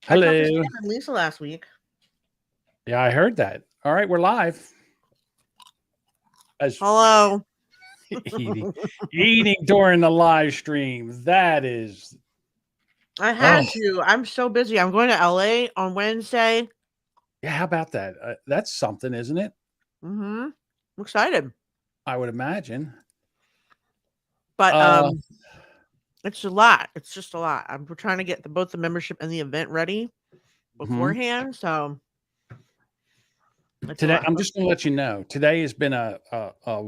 I talked to Hello. Sam and Lisa last week. Yeah, I heard that. All right, we're live. As Hello. eating, eating during the live stream. That is, I oh, had to. I'm so busy. I'm going to LA on Wednesday. yeah. How about that? That's something, isn't it? I'm excited. I would imagine. But Uh, it's a lot. It's just a lot. We're trying to get both the membership and the event ready mhm. beforehand, so it's a Today, lot. I'm just going to let you know. Today has been a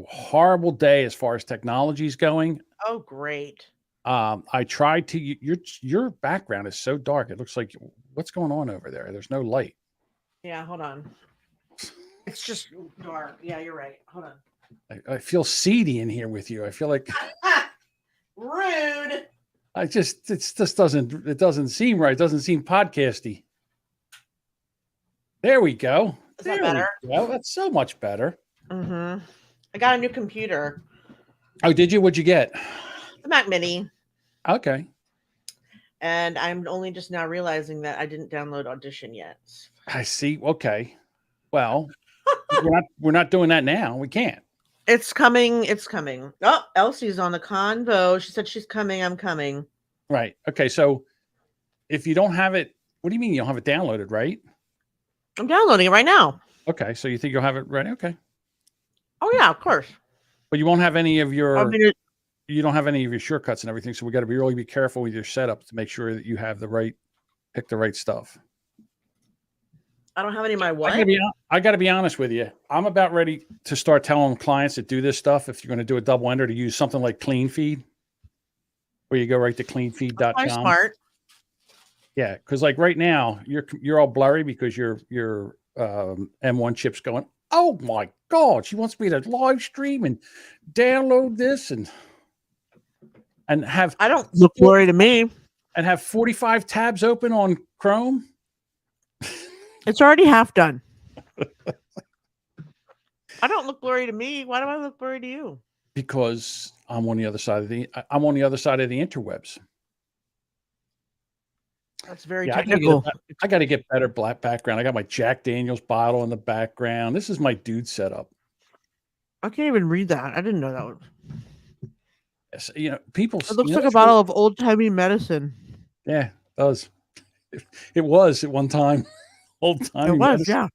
horrible day as far as technology is going. Oh, great. I tried to. Your background is so dark. It looks like what's going on over there. There's no light. Yeah, hold on. It's just dark. Yeah, you're right. Hold on. I feel seedy in here with you. I feel like Rude. it just doesn't seem right. It doesn't seem podcasty. There we go. Is that There we better? go. That's so much better. I got a new computer, Oh, did you? What'd you get? the Mac Mini, Okay. and I'm only just now realizing that I didn't download Audition yet. I see. Okay. Well, we're not doing that now. We can't. It's coming. It's coming. Oh, Elsie's on the convo. She said she's coming. I'm coming. Right. Okay. So if you don't have it, what do you mean you don't have it downloaded, right? I'm downloading it right now. Okay. So you think you'll have it ready? Okay. Oh yeah, of course. But you won't have any of I your mean, you don't have any of your shortcuts and everything. So we got to really be careful with your setup to make sure that you have pick the right stuff. I don't have any of my I what? gotta be, I gotta be honest with you. I'm about ready to start telling clients that do this stuff. If you're going to do a double ender, to use something like Clean Feed, where you go right to My cleanfeed.com. smart. Yeah, because like right now you're all blurry because your M1 chip's going. Oh my God, she wants me to live stream and download this and have I don't look blurry to me. 45 tabs open on Chrome. It's already half done. I don't look blurry to me. Why do I look blurry to you? Because I'm on the other side of the interwebs. That's very Yeah, technical. I got to get better black background. I got my Jack Daniels bottle in the background. This is my dude setup. I can't even read that. I didn't know that one. Yes, people. It looks like a bottle of old timey medicine. Yeah, it does. It was at one time old time. It was, yeah.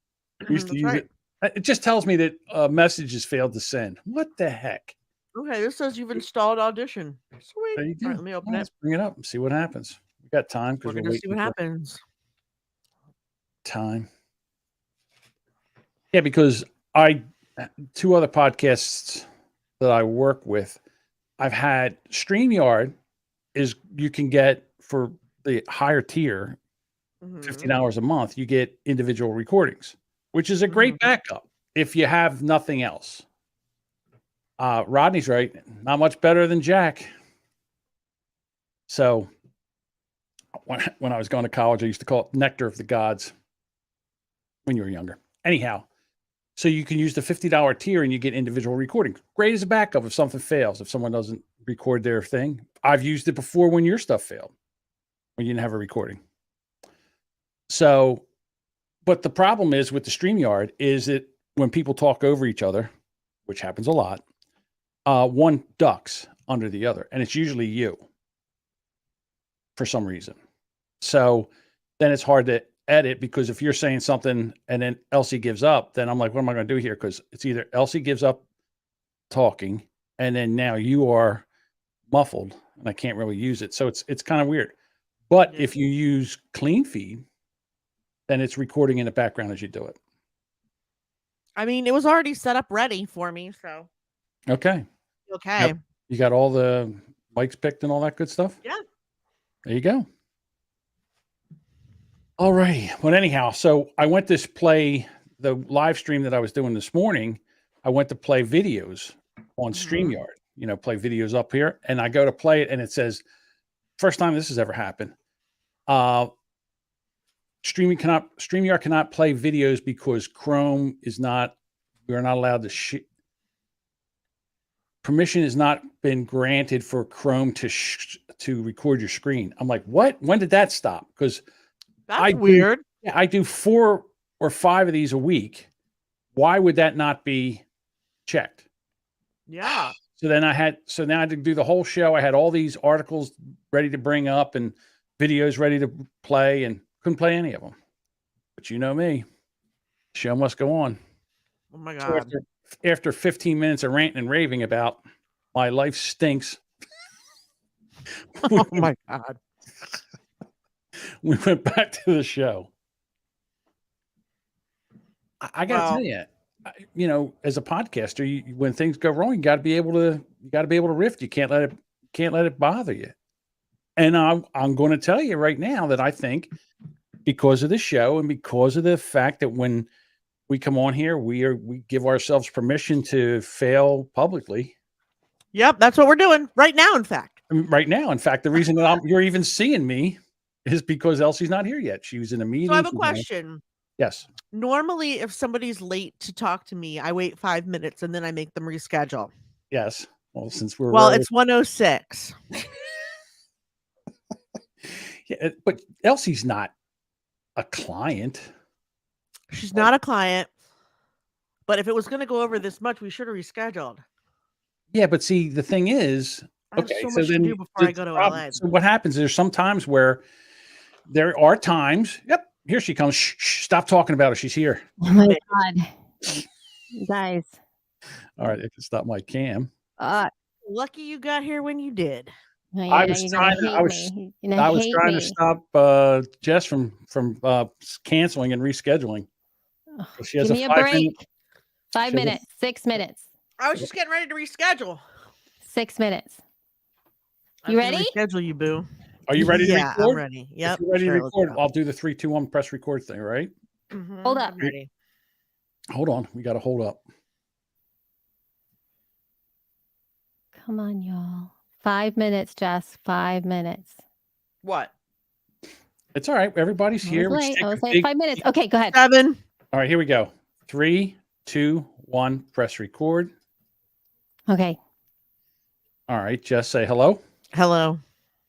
We used to That's use right. it. It just tells me that a message has failed to send. What the heck? Okay, this says you've installed Audition. Sweet. There you go. All right, let me open Let's it. bring it up and see what happens. We got time because We're we're gonna see waiting what for happens. time. Yeah, because two other podcasts that I work with, I've had StreamYard is you can get for the higher tier, $15 a month, you get individual recordings, which is a great backup if you have nothing else. Rodney's right. Not much better than Jack. So when I was going to college, I used to call it nectar of the gods when you were younger. Anyhow, so you can use the $50 tier and you get individual recordings. Great as a backup if something fails, if someone doesn't record their thing. I've used it before when your stuff failed, when you didn't have a recording. So, but the problem is with the StreamYard is that when people talk over each other, which happens a lot, one ducks under the other, and it's usually you for some reason. So then it's hard to edit because if you're saying something and then Elsie gives up, then I'm like, what am I going to do here? Because it's either Elsie gives up talking and then now you are muffled and I can't really use it. So it's kind of weird. But if you use Clean Feed, then it's recording in the background as you do it. I mean, it was already set up ready for me, so Okay. okay. You got all the mics picked and all that good stuff? Yeah. There you go. All right. Well, anyhow, so I went to play the live stream that I was doing this morning. I went to play videos on StreamYard, play videos up here. And I go to play it and it says, first time this has ever happened. StreamYard cannot play videos because Chrome we're not allowed to permission has not been granted for Chrome to record your screen. I'm like, what? When did that stop? Because That's weird. Yeah, I do 4 or 5 of these a week. Why would that not be checked? Yeah. So now I had to do the whole show. I had all these articles ready to bring up and videos ready to play, and couldn't play any of them. But you know me, show must go on. Oh my So God. after 15 minutes of ranting and raving about my life stinks, Oh my God. we went back to the show. I got to tell you, as a podcaster, when things go wrong, you got to be able to riff. You can't let it bother you. And I'm going to tell you right now that I think because of the show and because of the fact that when we come on here, we give ourselves permission to fail publicly. Yep, that's what we're doing right now. In fact, the reason that you're even seeing me is because Elsie's not here yet. She was in a meeting. So I have a question. Yes. Normally, if somebody's late to talk to me, I wait 5 minutes and then I make them reschedule. Yes. Well, it's 1:06. Yeah, but Elsie's not a client. She's not a client. But if it was going to go over this much, we should have rescheduled. Yeah, but see, the thing is, I have so much to do before I go to LA. So what happens? There's some times where there are times. Yep, here she comes. Shh, stop talking about her. She's here. Oh my God, you guys! All right, I can stop my cam. Lucky you got here when you did. I was trying to stop Jess from canceling and rescheduling. She has Give me a break. 5 minutes, 6 minutes. I was just getting ready to reschedule. 6 minutes. You ready? Reschedule you, boo. Are you ready to record? Yeah, I'm ready. Yep. If you're ready to record, I'll do the 3, 2, 1 press record thing, right? Mm-hmm. Hold up. I'm ready. Hold on. We got to hold up. Come on, y'all. 5 minutes, Jess. 5 minutes. What? It's all right. Everybody's here. I was late 5 minutes. Okay, go ahead. 7. All right, here we go. 3, 2, 1, press record. Okay. All right, Jess, say hello. Hello.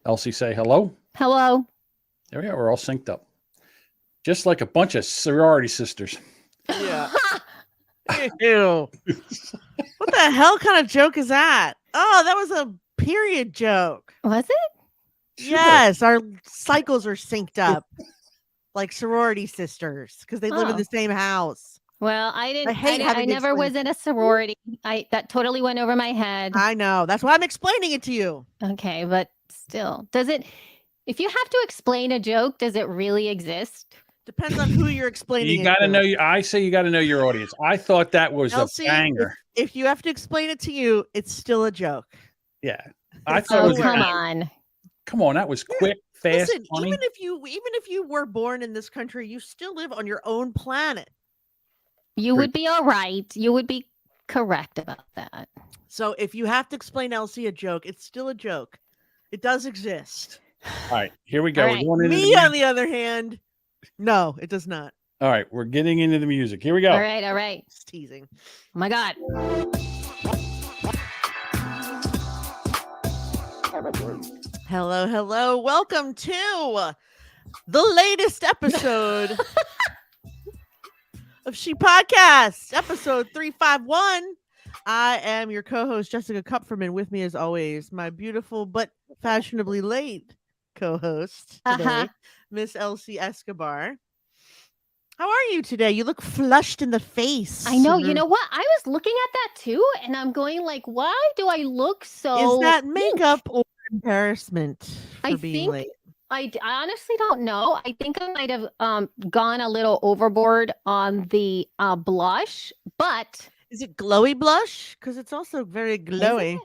Elsie, say hello. Hello. There we are. We're all synced up. Just like a bunch of sorority sisters. Yeah. Ew. What the hell kind of joke is that? Oh, that was a period joke. Was it? Sure. Yes, our cycles are synced up like sorority sisters because they live in the same house. Well, I never was in a sorority. That totally went over my head. I know. That's why I'm explaining it to you. Okay, but still, if you have to explain a joke, does it really exist? Depends on who you're explaining. You got to know. I say you got to know your audience. I thought that was Elsie, a banger. If you have to explain it to you, it's still a joke. Yeah, I thought. Oh, come on. Come on, that was quick, fast. Listen, funny. even if you were born in this country, you still live on your own planet. You would be all right. You would be correct about that. So if you have to explain Elsie a joke, it's still a joke. It does exist. All right, here we go. Right. Me, on the other hand, no, it does not. All right, we're getting into the music. Here we go. All right. It's teasing. Oh my God. Hello. Welcome to the latest episode of She Podcast, episode 351. I am your co-host, Jessica Kupferman. With me, as always, my beautiful but fashionably late co-host today, Miss Elsie Escobar. How are you today? You look flushed in the face. I know. You know what? I was looking at that too, and I'm going like, why do I look so? Is that makeup or embarrassment for being late? I honestly don't know. I think I might have gone a little overboard on the blush, but is it glowy blush? Because it's also very glowy.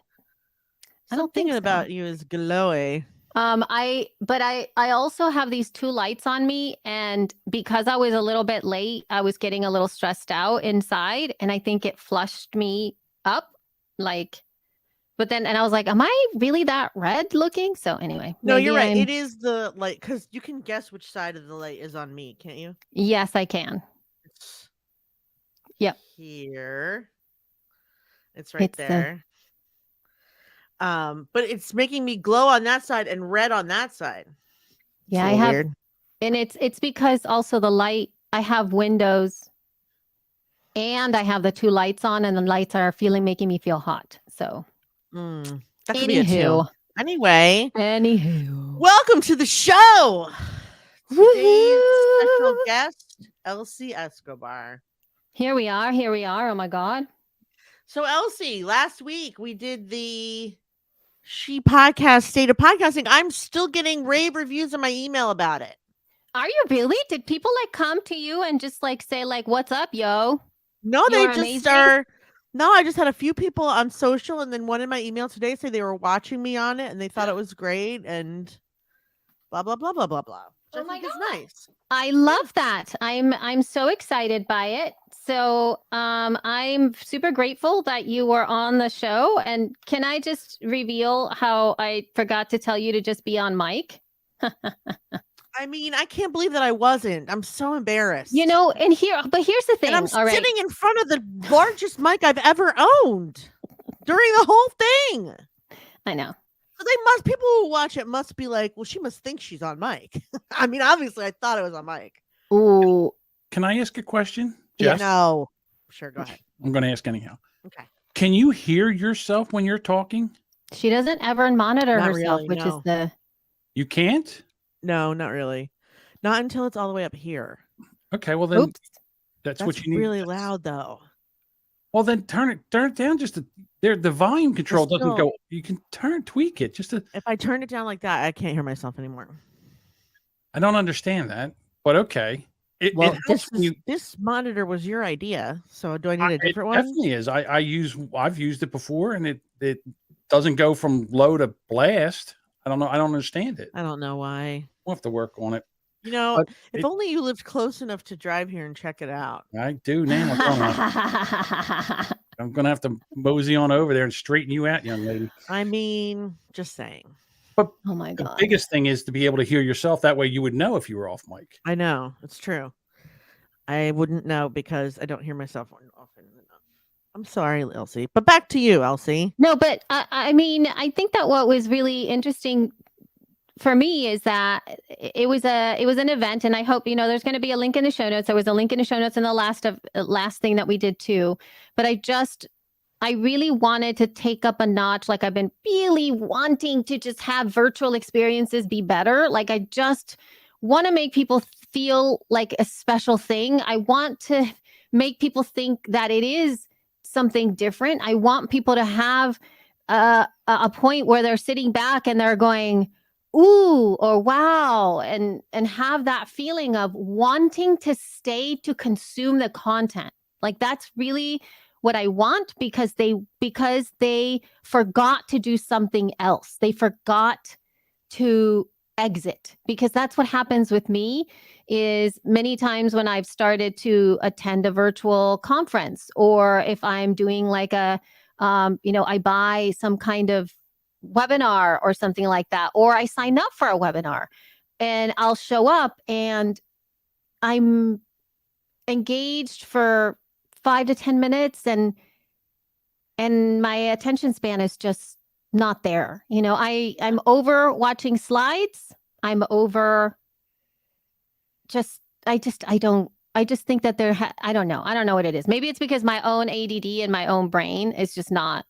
I don't think thinking about you is glowy. I also have these 2 lights on me, and because I was a little bit late, I was getting a little stressed out inside, and I think it flushed me up, but then, and I was like, am I really that red looking? So anyway. No, you're right. It is the light, because you can guess which side of the light is on me, can't you? Yes, I can. Yep. Here. It's right there. But it's making me glow on that side and red on that side. Yeah, I have. And it's because also the light, I have windows and I have the 2 lights on, and the lights are making me feel hot. So That could be it too. anywho, Anyway, anywho. welcome to the show. Today's special Woohoo! guest, Elsie Escobar. Here we are. Here we are. Oh my God. So, Elsie, last week we did the She Podcast State of Podcasting. I'm still getting rave reviews in my email about it. Are you really? Did people like come to you and just like say like, "What's up, yo"? No, You they are just amazing. are. No, I just had a few people on social, and then one in my email today say they were watching me on it and they thought it was great and blah blah blah blah blah blah. Which Oh I my think is God. nice. I love that. I'm so excited by it. So I'm super grateful that you were on the show. And can I just reveal how I forgot to tell you to just be on mic? I mean, I can't believe that I wasn't. I'm so embarrassed. You know, and here's the thing. And I'm all right. sitting in front of the largest mic I've ever owned during the whole thing. I know. So people who watch it must be like, well, she must think she's on mic. I mean, obviously, I thought it was on mic. Ooh. Can I ask a question? Yeah. Jess? No. Sure, go ahead. I'm going to ask anyhow. Okay. Can you hear yourself when you're talking? She doesn't ever monitor Not herself, really, which is no. the. You can't? No, not really. Not until it's all the way up here. Okay, well then Oops. that's That's what you need. really loud, though. Well, then turn it down just the volume control doesn't still- go. You can tweak it just to. If I turn it down like that, I can't hear myself anymore. I don't understand that, but okay. It helps when this monitor was your idea, so do I need a it different one? definitely is. I've used it before, and it doesn't go from low to blast. I don't know. I don't understand it. I don't know why. We'll have to work on it. You know, But if only you lived close enough to drive here and check it out. I do now. I'm gonna have to mosey on over there and straighten you out, young lady. I mean, just saying. But Oh my the God. biggest thing is to be able to hear yourself. That way, you would know if you were off mic. I know, it's true. I wouldn't know because I don't hear myself often enough. I'm sorry, Elsie. But back to you, Elsie. No, but I mean, I think that what was really interesting for me is that it was an event, and I hope there's going to be a link in the show notes. There was a link in the show notes in the last thing that we did too. But I really wanted to take up a notch. Like I've been really wanting to just have virtual experiences be better. Like I just want to make people feel like a special thing. I want to make people think that it is something different. I want people to have a point where they're sitting back and they're going, ooh, or wow, and have that feeling of wanting to stay to consume the content. Like that's really what I want because they forgot to do something else. They forgot to exit, because that's what happens with me is many times when I've started to attend a virtual conference, or if I'm doing like I buy some kind of webinar or something like that, or I sign up for a webinar and I'll show up and I'm engaged for 5 to 10 minutes and my attention span is just not there. I'm over watching slides. I'm over I just think that I don't know. I don't know what it is. Maybe it's because my own ADD and my own brain is just not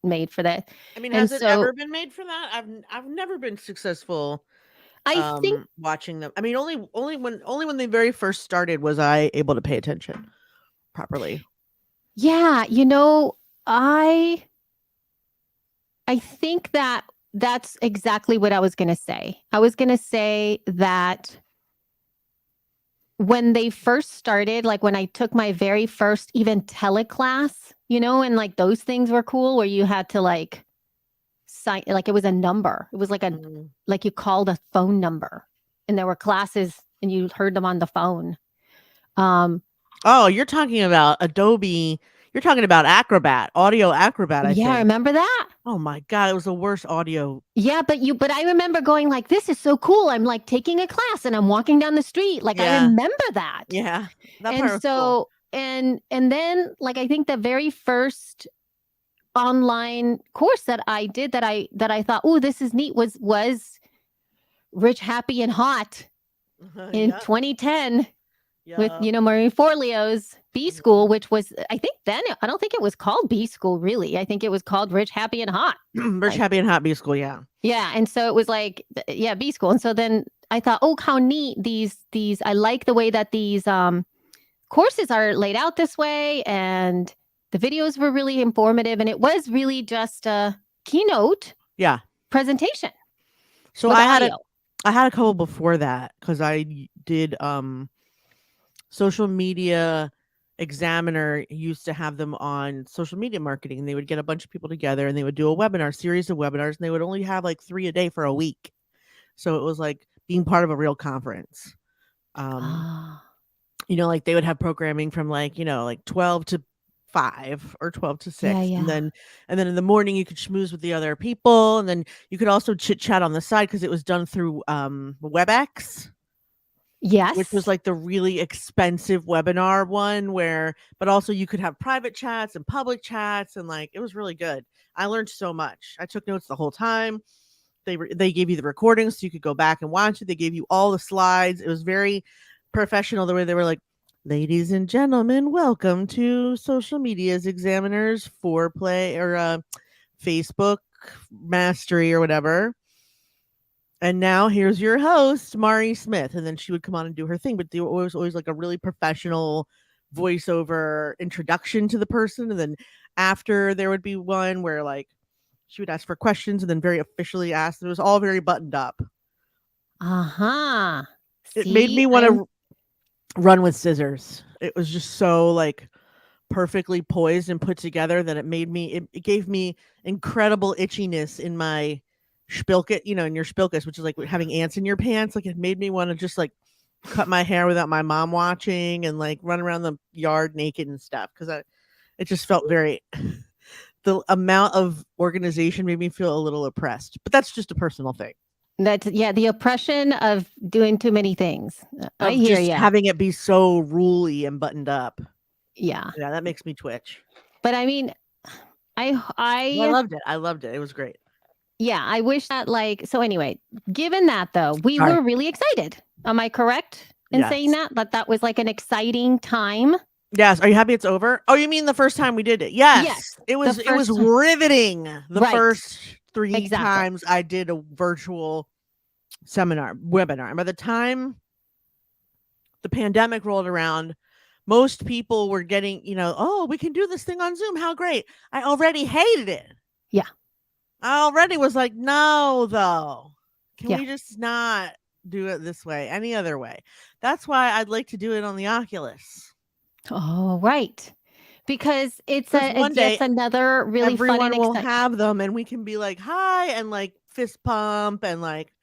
made for that. I mean, has it ever been made for that? I've never been successful. I think watching them. I mean, only when they very first started was I able to pay attention properly. Yeah, I think that's exactly what I was going to say. I was going to say that when they first started, like when I took my very first even teleclass, and like those things were cool where you had to like sign, like it was a number. It was like like you called a phone number and there were classes and you heard them on the phone. Oh, you're talking about Adobe. You're talking about Acrobat, Audio Acrobat. I think. Remember that? Oh my God, it was the worst audio. Yeah, but I remember going like, this is so cool. I'm like taking a class and I'm walking down the street. Like I remember that. Yeah. That and part was so cool. and then like I think the very first online course that I did that I thought, oh, this is neat was Rich, Happy, and Hot. in Yep. 2010 with, Yep. Marie Forleo's B School, which was, I think then, I don't think it was called B School, really. I think it was called Rich, Happy, and Hot. Rich, Happy, and Hot B School, yeah. Yeah. And so it was like, yeah, B School. And so then I thought, oh, how neat these, I like the way that these courses are laid out this way. And the videos were really informative. And it was really just a keynote Yeah. presentation. So with I had audio. a couple before that because I did social media examiner used to have them on social media marketing, and they would get a bunch of people together and they would do a webinar series of webinars, and they would only have like 3 a day for a week. So it was like being part of a real conference. Ah, Like they would have programming from like 12 to 5 or 12 to 6, yeah, and yeah. then in the morning you could schmooze with the other people, and then you could also chit chat on the side because it was done through WebEx, Yes. which was like the really expensive webinar one but also you could have private chats and public chats, and like it was really good. I learned so much. I took notes the whole time. They gave you the recordings so you could go back and watch it. They gave you all the slides. It was very professional the way they were like, ladies and gentlemen, welcome to Social Media's Examiners Foreplay or Facebook Mastery or whatever. And now here's your host, Mari Smith. And then she would come on and do her thing. But there was always like a really professional voiceover introduction to the person. And then after there would be one where like she would ask for questions and then very officially ask. It was all very buttoned up. Uh-huh. It made me want to run with scissors. It was just so like perfectly poised and put together that it gave me incredible itchiness in my spilket, in your spilkus, which is like having ants in your pants. Like it made me want to just like cut my hair without my mom watching and like run around the yard naked and stuff. Cause it just felt very, the amount of organization made me feel a little oppressed, but that's just a personal thing. That's the oppression of doing too many things. I Of hear just you. having it be so ruly and buttoned up. Yeah. Yeah, that makes me twitch. But I mean, I loved it. I loved it. It was great. Yeah, I wish that so anyway, given that though, we Sorry. were really excited. Am I correct in saying Yes. that was like an exciting time? Yes. Are you happy it's over? Oh, you mean the first time we did it? Yes. It was first time. riveting. The Right. first 3 Exactly. times I did a virtual webinar. And by the time the pandemic rolled around, most people were getting, oh, we can do this thing on Zoom. How great. I already hated it. Yeah. I already was like, no, though. Can Yeah. we just not do it this way? Any other way? That's why I'd like to do it on the Oculus. Oh, right. Because it's one day, another really fun Everyone and will exciting. have them, and we can be like, hi, and like fist pump and like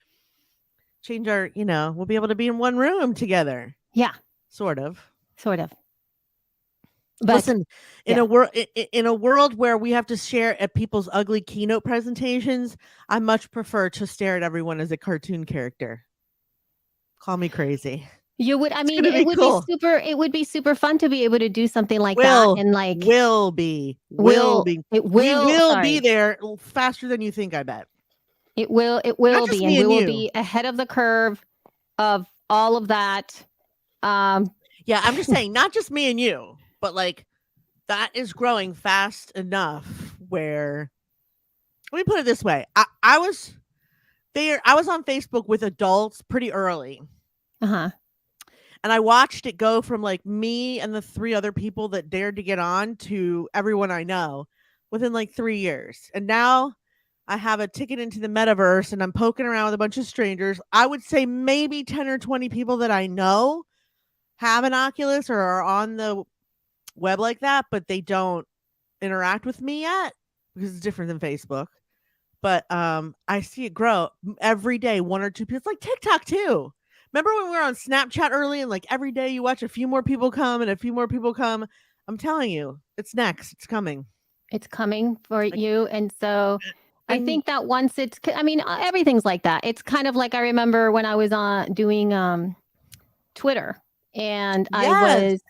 change our, we'll be able to be in one room together. Yeah. Sort of. But listen, in a world where we have to stare at people's ugly keynote presentations, I much prefer to stare at everyone as a cartoon character. Call me crazy. You would, I mean, gonna it be would cool. it would be super fun to be able to do something like that. And like, will be. it will, We will sorry. be there faster than you think, I bet. It will Not just be, me and we and will you. be ahead of the curve of all of that. Yeah, I'm just saying, not just me and you, but like that is growing fast enough where, let me put it this way. I was on Facebook with adults pretty early. Uh-huh. And I watched it go from like me and the 3 other people that dared to get on to everyone I know within like 3 years. And now I have a ticket into the metaverse and I'm poking around with a bunch of strangers. I would say maybe 10 or 20 people that I know have an Oculus or are on the web like that, but they don't interact with me yet because it's different than Facebook. But I see it grow every day. 1 or 2 people. It's like TikTok too. Remember when we were on Snapchat early and like every day you watch a few more people come and a few more people come? I'm telling you, it's next. It's coming. It's coming for you. And so I think that once everything's like that. It's kind of like, I remember when I was doing Twitter, and Yes. I was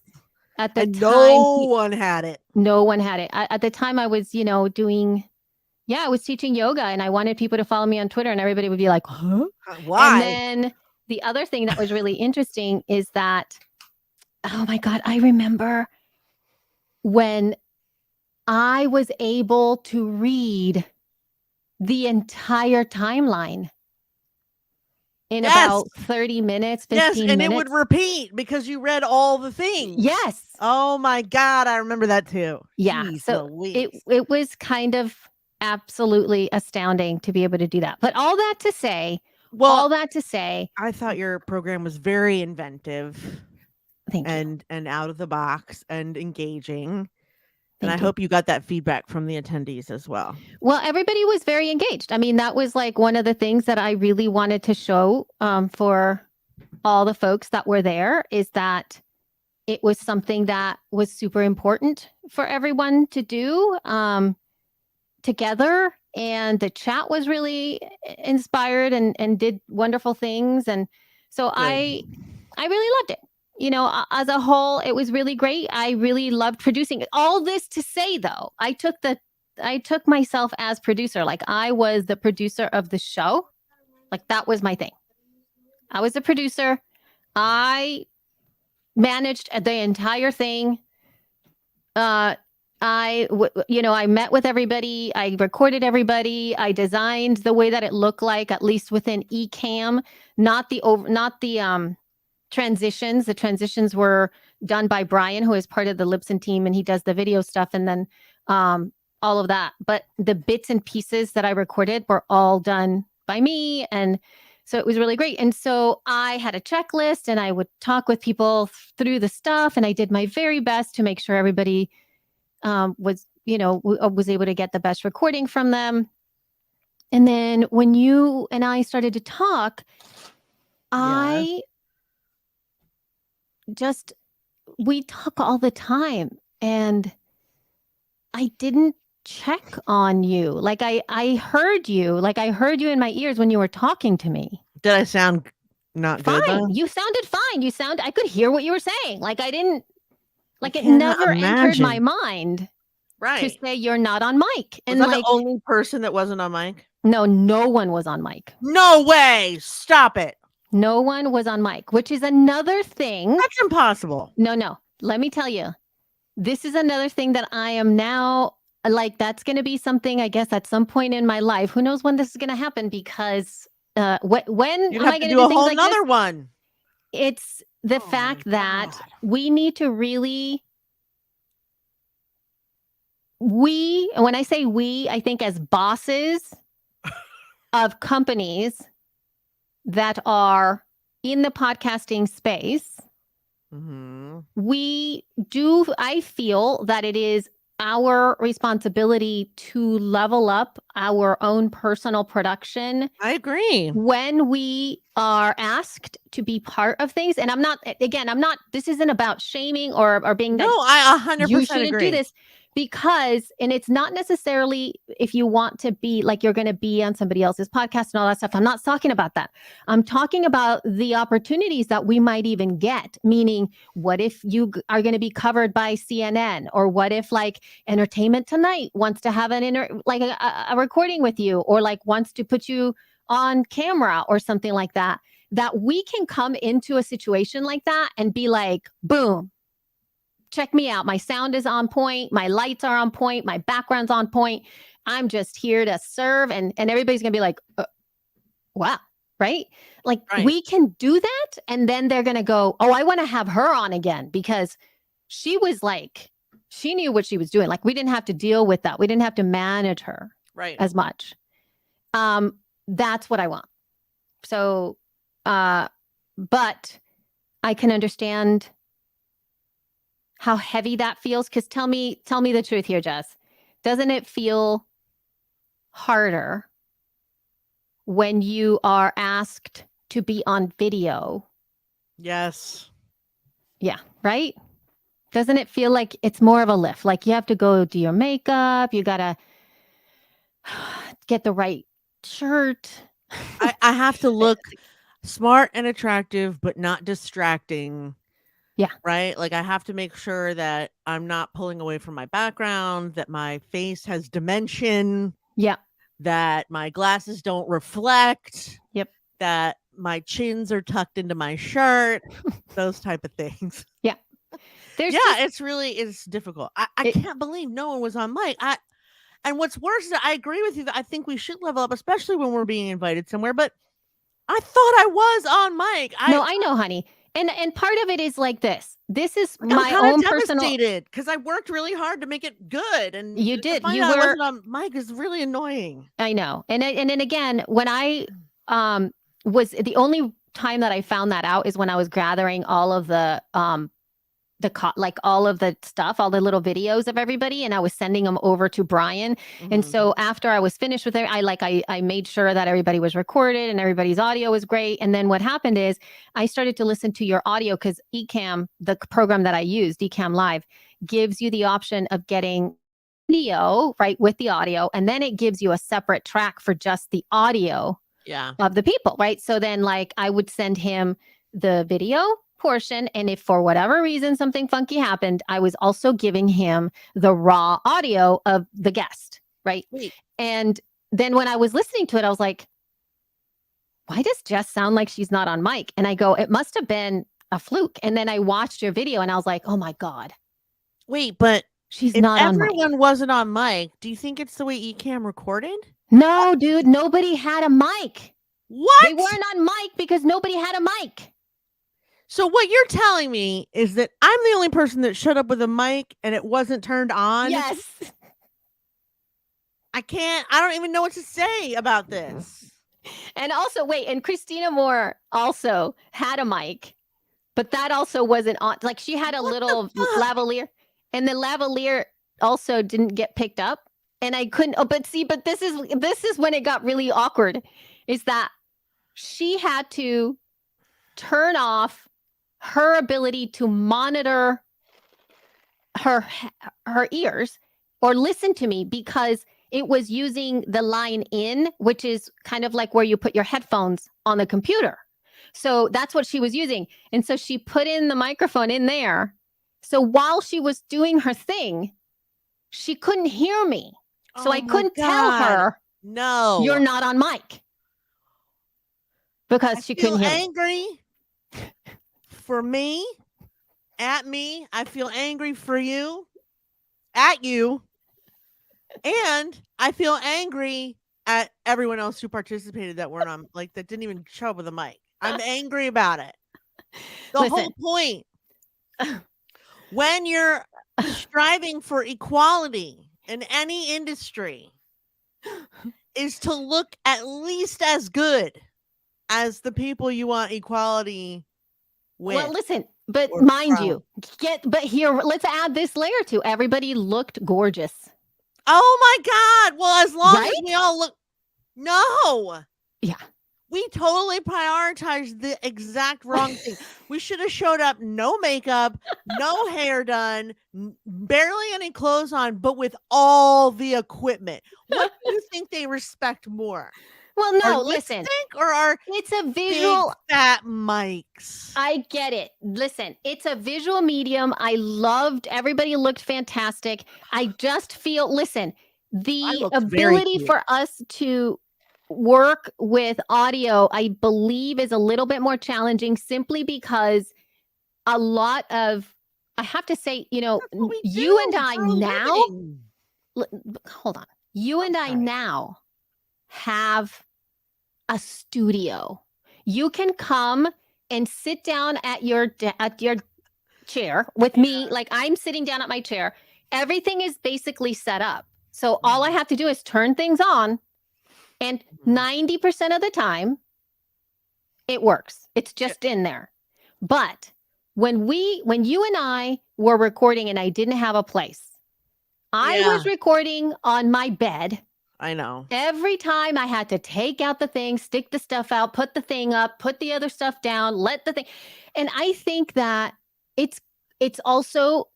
at the time. No one had it. No one had it. At the time I was, I was teaching yoga, and I wanted people to follow me on Twitter, and everybody would be like, huh? Why? And then the other thing that was really interesting is that, oh my God, I remember when I was able to read the entire timeline in about 30 minutes, 15 and minutes. it would repeat because you read all the things. Yes. Oh my God, I remember that too. Yeah. Jeez So Louise. it was kind of absolutely astounding to be able to do that. But all that to say, I thought your program was very inventive. Thank you. And out of the box and engaging. And I Thank you. hope you got that feedback from the attendees as well. Well, everybody was very engaged. I mean, that was like one of the things that I really wanted to show for all the folks that were there, is that it was something that was super important for everyone to do together. And the chat was really inspired and did wonderful things. And so I really loved it. You know, as a whole, it was really great. I really loved producing it. All this to say, though, I took myself as producer. Like, I was the producer of the show. Like, that was my thing. I was the producer. I managed the entire thing. I met with everybody. I recorded everybody. I designed the way that it looked like, at least within Ecamm, not the transitions. The transitions were done by Brian, who is part of the Libsyn team, and he does the video stuff, and then all of that. But the bits and pieces that I recorded were all done by me, and so it was really great. And so I had a checklist, and I would talk with people through the stuff, and I did my very best to make sure everybody was able to get the best recording from them. And then when you and I started to talk, we talk all the time, and I didn't check on you. Like, I heard you, in my ears when you were talking to me. Did I sound not fine? Good, though? You sounded fine. I could hear what you were saying. Like, I didn't, like, it never entered my mind to say you're not on mic. And was that the only person that wasn't on mic? No one was on mic. No way. Stop it. No one was on mic, which is another thing. That's impossible. No. Let me tell you, this is another thing that I am now, like, that's going to be something, I guess, at some point in my life. Who knows when this is going to happen? Because when you am have I going to to do a things whole like nother this? one? It's the fact that we need to really. And when I say we, I think as bosses of companies that are in the podcasting space, I feel that it is our responsibility to level up our own personal production. I agree. When we are asked to be part of things, and I'm not, this isn't about shaming or being no, I 100% you shouldn't agree. do this. Because, and it's not necessarily if you want to be like you're going to be on somebody else's podcast and all that stuff. I'm not talking about that. I'm talking about the opportunities that we might even get. Meaning, what if you are going to be covered by CNN, or what if like Entertainment Tonight wants to have a recording with you, or like wants to put you on camera or something like that. That we can come into a situation like that and be like, boom. Check me out. My sound is on point. My lights are on point. My background's on point. I'm just here to serve. And everybody's going to be like, wow. Right? Like, we can do that. And then they're going to go, oh, I want to have her on again, because she was like, she knew what she was doing. Like, we didn't have to deal with that. We didn't have to manage her as much. That's what I want. So, but I can understand how heavy that feels. Because tell me the truth here, Jess. Doesn't it feel harder when you are asked to be on video? Yes. Yeah, right? Doesn't it feel like it's more of a lift? Like, you have to go do your makeup. You got to get the right shirt. I have to look smart and attractive, but not distracting. Yeah. Right? Like, I have to make sure that I'm not pulling away from my background, that my face has dimension. Yeah. That my glasses don't reflect. Yep. That my chins are tucked into my shirt, those type of things. Yeah. There's It's difficult. I can't believe no one was on mic. And what's worse is that I agree with you that I think we should level up, especially when we're being invited somewhere. But I thought I was on mic. No, I know, honey. And part of it is like this. This is I'm my kinda own personal. devastated because I worked really hard to make it good, and You to did. find You out I were. wasn't on mic is really annoying. I know. And then again, when I was the only time that I found that out is when I was gathering all of the like all of the stuff, all the little videos of everybody, and I was sending them over to Brian. And so after I was finished with it, I made sure that everybody was recorded and everybody's audio was great. And then what happened is I started to listen to your audio because Ecamm, the program that I use, Ecamm Live, gives you the option of getting video right with the audio, and then it gives you a separate track for just the audio of the people, right? So then like I would send him the video portion, and if for whatever reason something funky happened, I was also giving him the raw audio of the guest, right? Wait. And then when I was listening to it, I was like, why does Jess sound like she's not on mic? And I go, it must have been a fluke. And then I watched your video and I was like, oh my God. Wait, but she's if not on mic. Everyone wasn't on mic. Do you think it's the way Ecamm recorded? No, dude, nobody had a mic. What? They weren't on mic because nobody had a mic. So what you're telling me is that I'm the only person that showed up with a mic and it wasn't turned on? Yes. I don't even know what to say about this. And also, wait, and Christina Moore also had a mic, but that also wasn't on. Like she had a little lavalier, and the lavalier also didn't get picked up. And I couldn't, but this is when it got really awkward, is that she had to turn off her ability to monitor her ears or listen to me because it was using the line in, which is kind of like where you put your headphones on the computer. So that's what she was using. And so she put in the microphone in there. So while she was doing her thing, she couldn't hear me. So I couldn't tell her, no, you're not on mic. Because she couldn't hear me. Angry for me, at me. I feel angry for you, at you. And I feel angry at everyone else who participated that weren't on, like that didn't even show up with a mic. I'm angry about it. The whole point, when you're striving for equality in any industry, is to look at least as good as the people you want equality with. Well, listen, but mind you, but here, let's add this layer to everybody looked gorgeous. Oh my God. Well, as long as we all look. No. Yeah. We totally prioritized the exact wrong thing. We should have showed up, no makeup, no hair done, barely any clothes on, but with all the equipment. What do you think they respect more? Well, no, our listen. It's a visual big fat mics. I get it. Listen, it's a visual medium. I loved, everybody looked fantastic. I just feel, listen, the ability for us to work with audio, I believe, is a little bit more challenging simply because a lot of, I have to say, you and I now, hold on, you and I now have a studio. You can come and sit down at your chair with me, like I'm sitting down at my chair. Everything is basically set up. So all I have to do is turn things on, and 90% of the time it works. It's just in there. But when you and I were recording and I didn't have a place, I was recording on my bed. I know. Every time I had to take out the thing, stick the stuff out, put the thing up, put the other stuff down, let the thing. And I think that it's also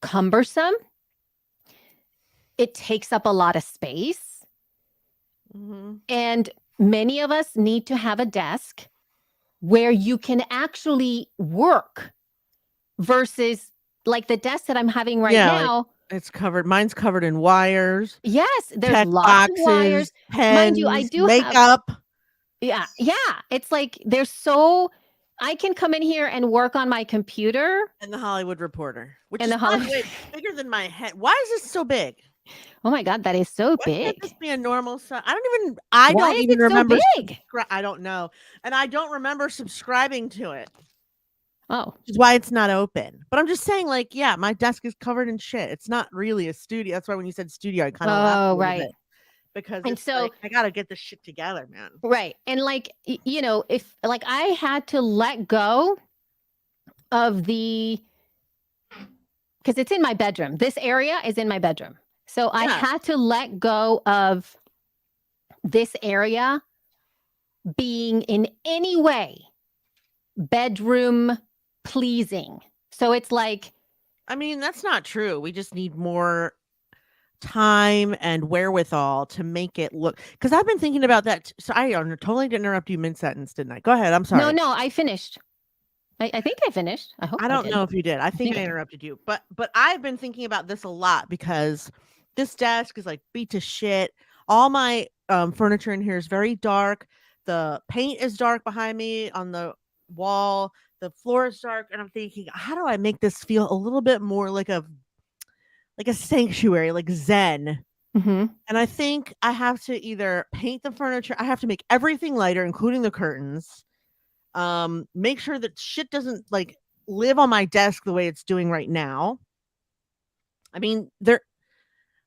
cumbersome. It takes up a lot of space. Mm-hmm. And many of us need to have a desk where you can actually work versus like the desk that I'm having right now. It's covered. Mine's covered in wires. Yes, there's tech lots boxes, of wires. pens, mind you, I do makeup. Yeah. It's like I can come in here and work on my computer. And the Hollywood Reporter, which And is the by the Hollywood- way, bigger than my head. Why is this so big? Oh my God, that is so Why big. can't this be a normal size? I Why don't is even it so remember. big? I don't know, and I don't remember subscribing to it. Oh, Which is why it's not open. But I'm just saying, like, yeah, my desk is covered in shit. It's not really a studio. That's why when you said studio, I kind of laughed a little right. bit because And it's so- like I gotta get this shit together, man. Right. And like, if like I had to let go of because it's in my bedroom. This area is in my bedroom. So I Yeah. had to let go of this area being in any way bedroom pleasing. So it's like, I mean, that's not true. We just need more time and wherewithal to make it look. Because I've been thinking about that. So I totally didn't interrupt you mid-sentence, didn't I? Go ahead. I'm sorry. no, I finished. I think I finished. I hope I don't did. know if you did. I think I think- interrupted you. But I've been thinking about this a lot because this desk is like beat to shit. All my furniture in here is very dark. The paint is dark behind me on the wall. The floor is dark, and I'm thinking, how do I make this feel a little bit more like a sanctuary, like Zen? Mhm. And I think I have to either paint the furniture. I have to make everything lighter, including the curtains. Make sure that shit doesn't like live on my desk the way it's doing right now. I mean,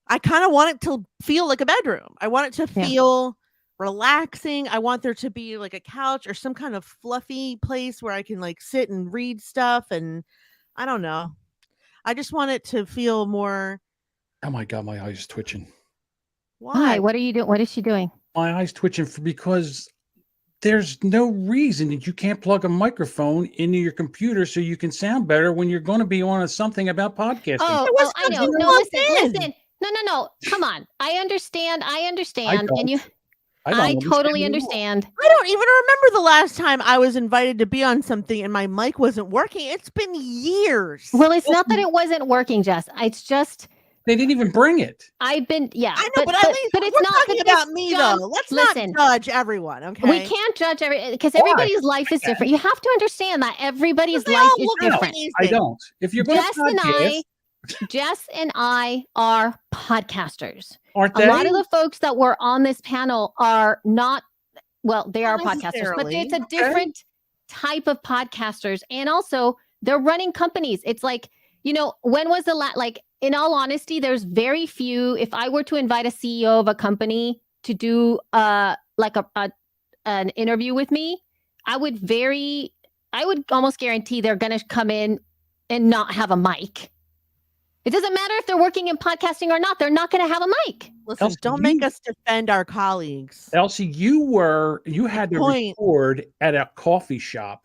I kind of want it to feel like a bedroom. I want it to Yeah. feel relaxing. I want there to be like a couch or some kind of fluffy place where I can like sit and read stuff, and I don't know. I just want it to feel more. Oh my God, my eyes twitching. Why? Why? What are you doing? What is she doing? My eyes twitching because there's no reason that you can't plug a microphone into your computer so you can sound better when you're going to be on something about podcasting. Oh, It was I know. fucking No, plugged listen. in. No. Come on. I understand. I And don't. you, I don't I understand totally at all. understand. I don't even remember the last time I was invited to be on something and my mic wasn't working. It's been years. Well, it's not that it wasn't working, Jess. It's just They didn't even bring it. I've been, yeah. I know, but at least but it's we're not talking but this- about me John, though. Let's listen. not judge everyone, okay? We can't judge because Why? everybody's life is different. You have to understand that everybody's They life all is look different. amazing. I don't. If you're going to podcast, Jess and I are podcasters. aren't A they? lot of the folks that were on this panel are not, well, they are Not podcasters, but necessarily. it's a different type of podcasters. And also, they're running companies. It's like, when was the like, in all honesty, there's very few. If I were to invite a CEO of a company to do like an interview with me, I would almost guarantee they're going to come in and not have a mic. It doesn't matter if they're working in podcasting or not. They're not going to have a mic. Listen, Elsie, don't make us defend our colleagues. Elsie, you had to point. record at a coffee shop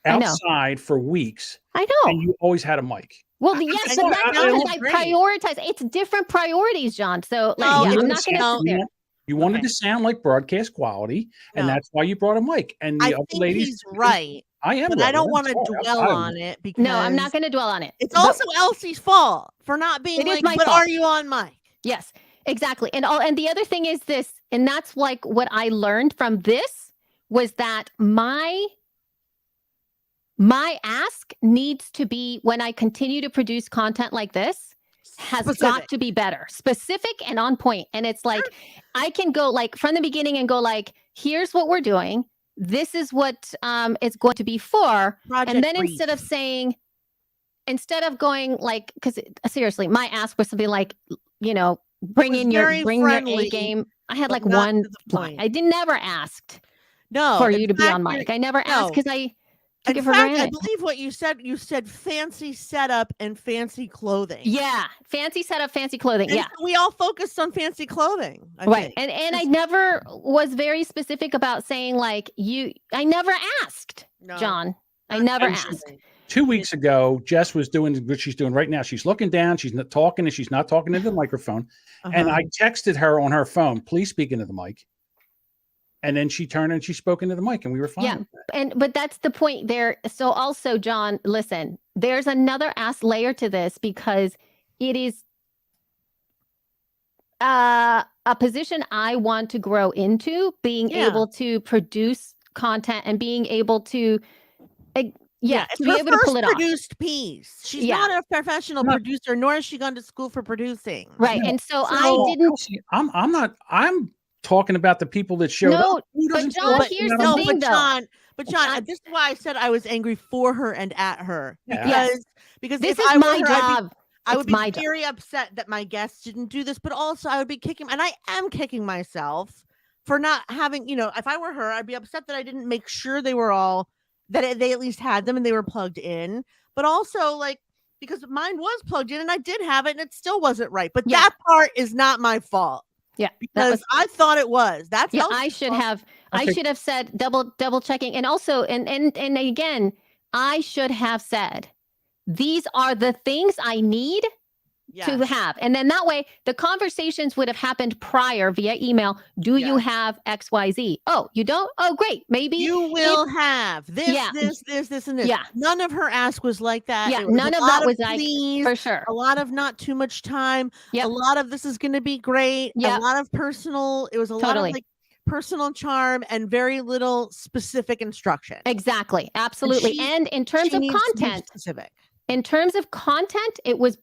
I know. outside for weeks, I and know. you always had a mic. Well, I- yes, I but know, that's I because know, I great. prioritize. It's different priorities, John. So, No, yeah, you I'm not going to no. sit there. You wanted Okay. to sound like broadcast quality, and No. that's why you brought a mic. And the I other think ladies, he's right, I am, but right. I don't I'm want to sorry. dwell on it because No, I'm not going to dwell on it. It's But- also Elsie's fault for not being It is like, my but fault. are you on mic? Yes, exactly. And the other thing is this, and that's like what I learned from this was that my ask needs to be, when I continue to produce content like this, has got to be better, specific and on point. And it's like, I can go like from the beginning and go like, here's what we're doing. This is what it's going to be for. Project And then brief. instead of going like, because seriously, my ask was something like, bring was your very A friendly, game. I had but like not one to the line. point. I never asked No, for in you to be fact, on mic. I never no. asked because I took In it for fact, I granted. believe what you said fancy setup and fancy clothing. Yeah, fancy setup, fancy clothing. And Yeah, so we all focused on fancy clothing. I right. think. And I never was very specific about saying like I never asked, No, John. I not never usually. asked. 2 weeks ago, Jess was doing what she's doing right now. She's looking down, she's not talking, and she's not talking into the microphone. And Uh-huh. I texted her on her phone, please speak into the mic. And then she turned and she spoke into the mic, and we were fine. Yeah. with that. But that's the point there. So also, John, listen, there's another layer to this because it is a position I want to grow into, being able to produce content and being able to, it's to be her able to pull first it off. produced piece. She's not a professional producer, nor has she gone to school for producing. Right. No, and so I didn't. Elsie, I'm not. I'm talking about the people that showed No, up. Who but doesn't show John, up? here's the thing, though. But John, this is why I said I was angry for her and at her. Yeah. Because this if is I my were her, job. I would be very upset that my guests didn't do this, but also I would be kicking, and I am kicking myself for not having, if I were her, I'd be upset that I didn't make sure they were all, that they at least had them and they were plugged in, but also like, because mine was plugged in and I did have it and it still wasn't right. But that part is not my fault. Yeah. Because I thought it was. That's I should have said double checking. And also, and again, I should have said, these are the things I need to have. And then that way the conversations would have happened prior via email. Do you have XYZ? Oh, you don't? Oh, great. Maybe you will have this, this, and this. Yeah. None of her ask was like that. Yeah. None of that was like, for sure. A lot of not too much time. Yep. A lot of this is going to be great. Yep. A lot of personal. It was a lot of like personal charm and very little specific instruction. Exactly. Absolutely. And in terms of content, in terms of content, it was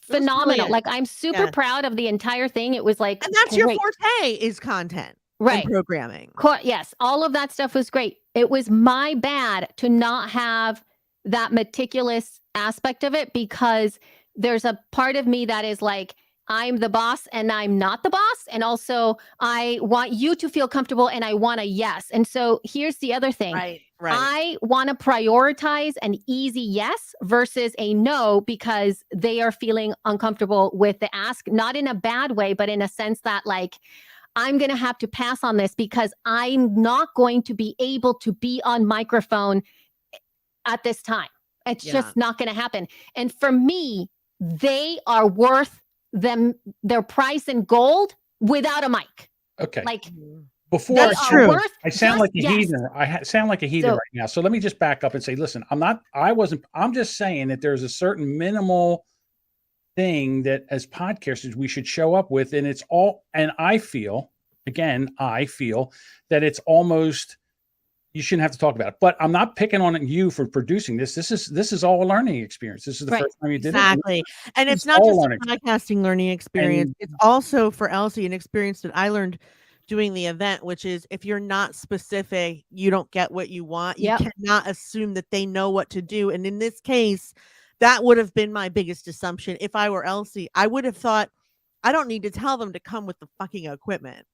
phenomenal. Like, I'm super proud of the entire thing. It was like, and that's your forte is content, right? And programming. Yes, all of that stuff was great. It was my bad to not have that meticulous aspect of it, because there's a part of me that is like, I'm the boss and I'm not the boss. And also I want you to feel comfortable and I want a yes. And so here's the other thing. Right. I want to prioritize an easy yes versus a no, because they are feeling uncomfortable with the ask, not in a bad way, but in a sense that like, I'm going to have to pass on this because I'm not going to be able to be on microphone at this time. It's just not going to happen. And for me, they are worth their price in gold without a mic. Okay. Like, before I sound like a heathen. I sound like a heathen right now. So let me just back up and say, listen, I'm just saying that there's a certain minimal thing that as podcasters we should show up with, and I feel that it's almost, you shouldn't have to talk about it. But I'm not picking on you for producing this. This is all a learning experience. This is the first time you did it. Exactly. And it's not just a podcasting learning experience. It's also for Elsie an experience that I learned doing the event, which is if you're not specific, you don't get what you want. You cannot assume that they know what to do. And in this case, that would have been my biggest assumption. If I were Elsie, I would have thought, I don't need to tell them to come with the fucking equipment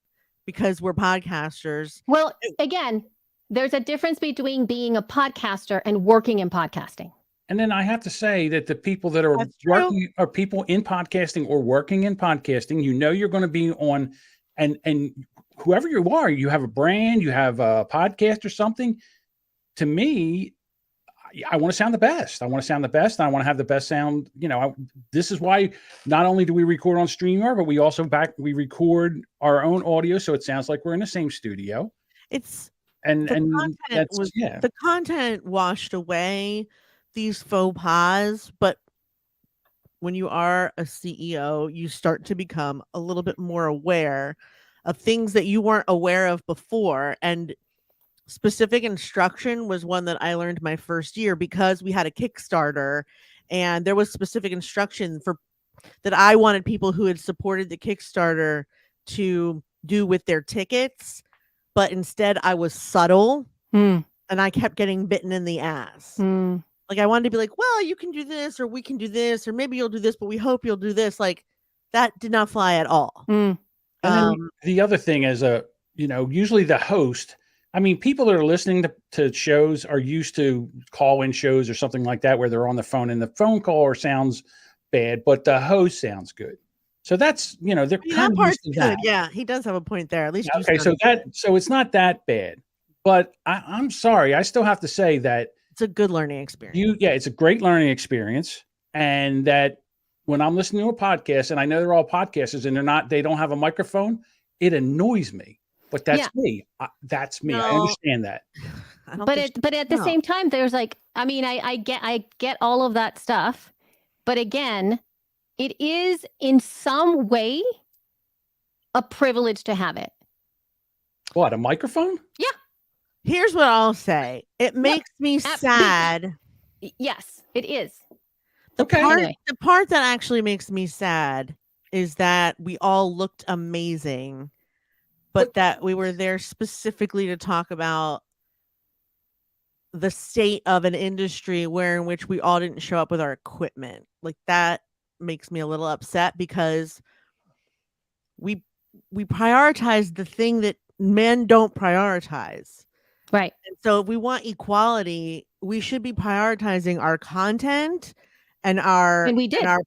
because we're podcasters. Well, again, there's a difference between being a podcaster and working in podcasting. And then I have to say that the people that are working are people in podcasting or working in podcasting. You're going to be on, and whoever you are, you have a brand, you have a podcast or something. To me, I want to sound the best. I want to sound the best. And I want to have the best sound. This is why not only do we record on StreamYard, but we also we record our own audio, so it sounds like we're in the same studio. The content washed away these faux pas, but when you are a CEO, you start to become a little bit more aware of things that you weren't aware of before. And specific instruction was one that I learned my first year because we had a Kickstarter and there was specific instruction that I wanted people who had supported the Kickstarter to do with their tickets. But instead I was subtle and I kept getting bitten in the ass. Like I wanted to be like, well, you can do this, or we can do this, or maybe you'll do this, but we hope you'll do this. Like that did not fly at all. And then the other thing is, usually the host, people that are listening to shows are used to call-in shows or something like that, where they're on the phone and the phone caller sounds bad, but the host sounds good. So that's, they're kind of used to that. Yeah, he does have a point there. At least. Okay, so it's not that bad, but I'm sorry. I still have to say that it's a good learning experience. It's a great learning experience. And that when I'm listening to a podcast, and I know they're all podcasters and they don't have a microphone, it annoys me. But that's me. That's me. No. I understand that. But at the same time, there's like, I get all of that stuff. But again, it is in some way a privilege to have it. What, a microphone? Yeah. Here's what I'll say. It makes me sad. Yes, it is. The part, Anyway. the part that actually makes me sad is that we all looked amazing, but that we were there specifically to talk about the state of an industry in which we all didn't show up with our equipment. Like, that makes me a little upset because we prioritize the thing that men don't prioritize. Right. And so if we want equality, we should be prioritizing our content and our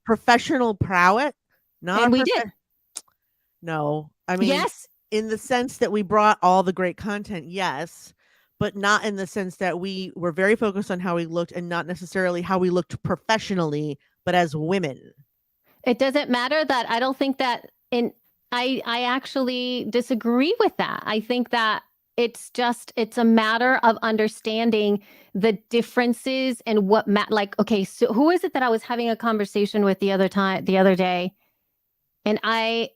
professional prowess. And we did. No, I mean, yes, in the sense that we brought all the great content, yes, but not in the sense that we were very focused on how we looked and not necessarily how we looked professionally, but as women. It doesn't matter that I don't think that I actually disagree with that. I think that it's a matter of understanding the differences and what like, okay, so who is it that I was having a conversation with the other day? And I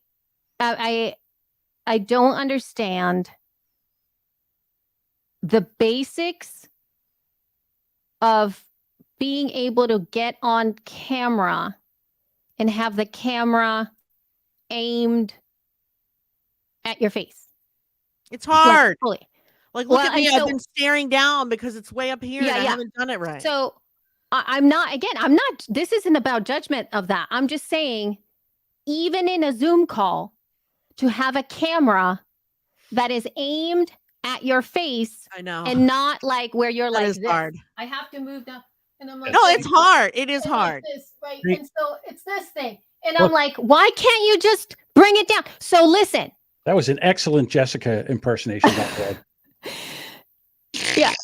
don't understand the basics of being able to get on camera and have the camera aimed at your face. It's hard. Like, look at me. I've been staring down because it's way up here and I haven't done it right. So this isn't about judgment of that. I'm just saying, even in a Zoom call, to have a camera that is aimed at your face, I know, and not like where you're that like is this. Hard. I have to move down. And I'm like, no, it's hard. It is hard. Like this, right? And so it's this thing. And I'm like, why can't you just bring it down? So listen. That was an excellent Jessica impersonation. Yeah,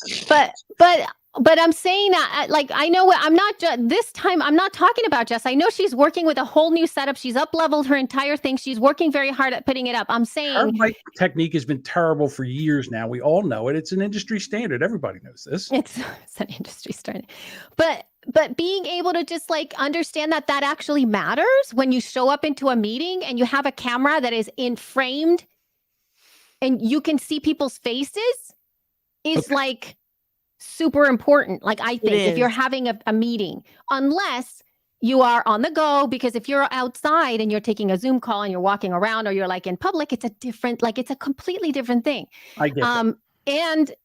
but I'm saying that, like, I know I'm not this time. I'm not talking about Jess. I know she's working with a whole new setup. She's up-leveled her entire thing. She's working very hard at putting it up. I'm saying her mic technique has been terrible for years now. We all know it. It's an industry standard. Everybody knows this. It's an industry standard. But being able to just like understand that actually matters when you show up into a meeting and you have a camera that is framed and you can see people's faces is like super important. Like, I think if you're having a meeting, unless you are on the go, because if you're outside and you're taking a Zoom call and you're walking around or you're like in public, it's a completely different thing. I get that.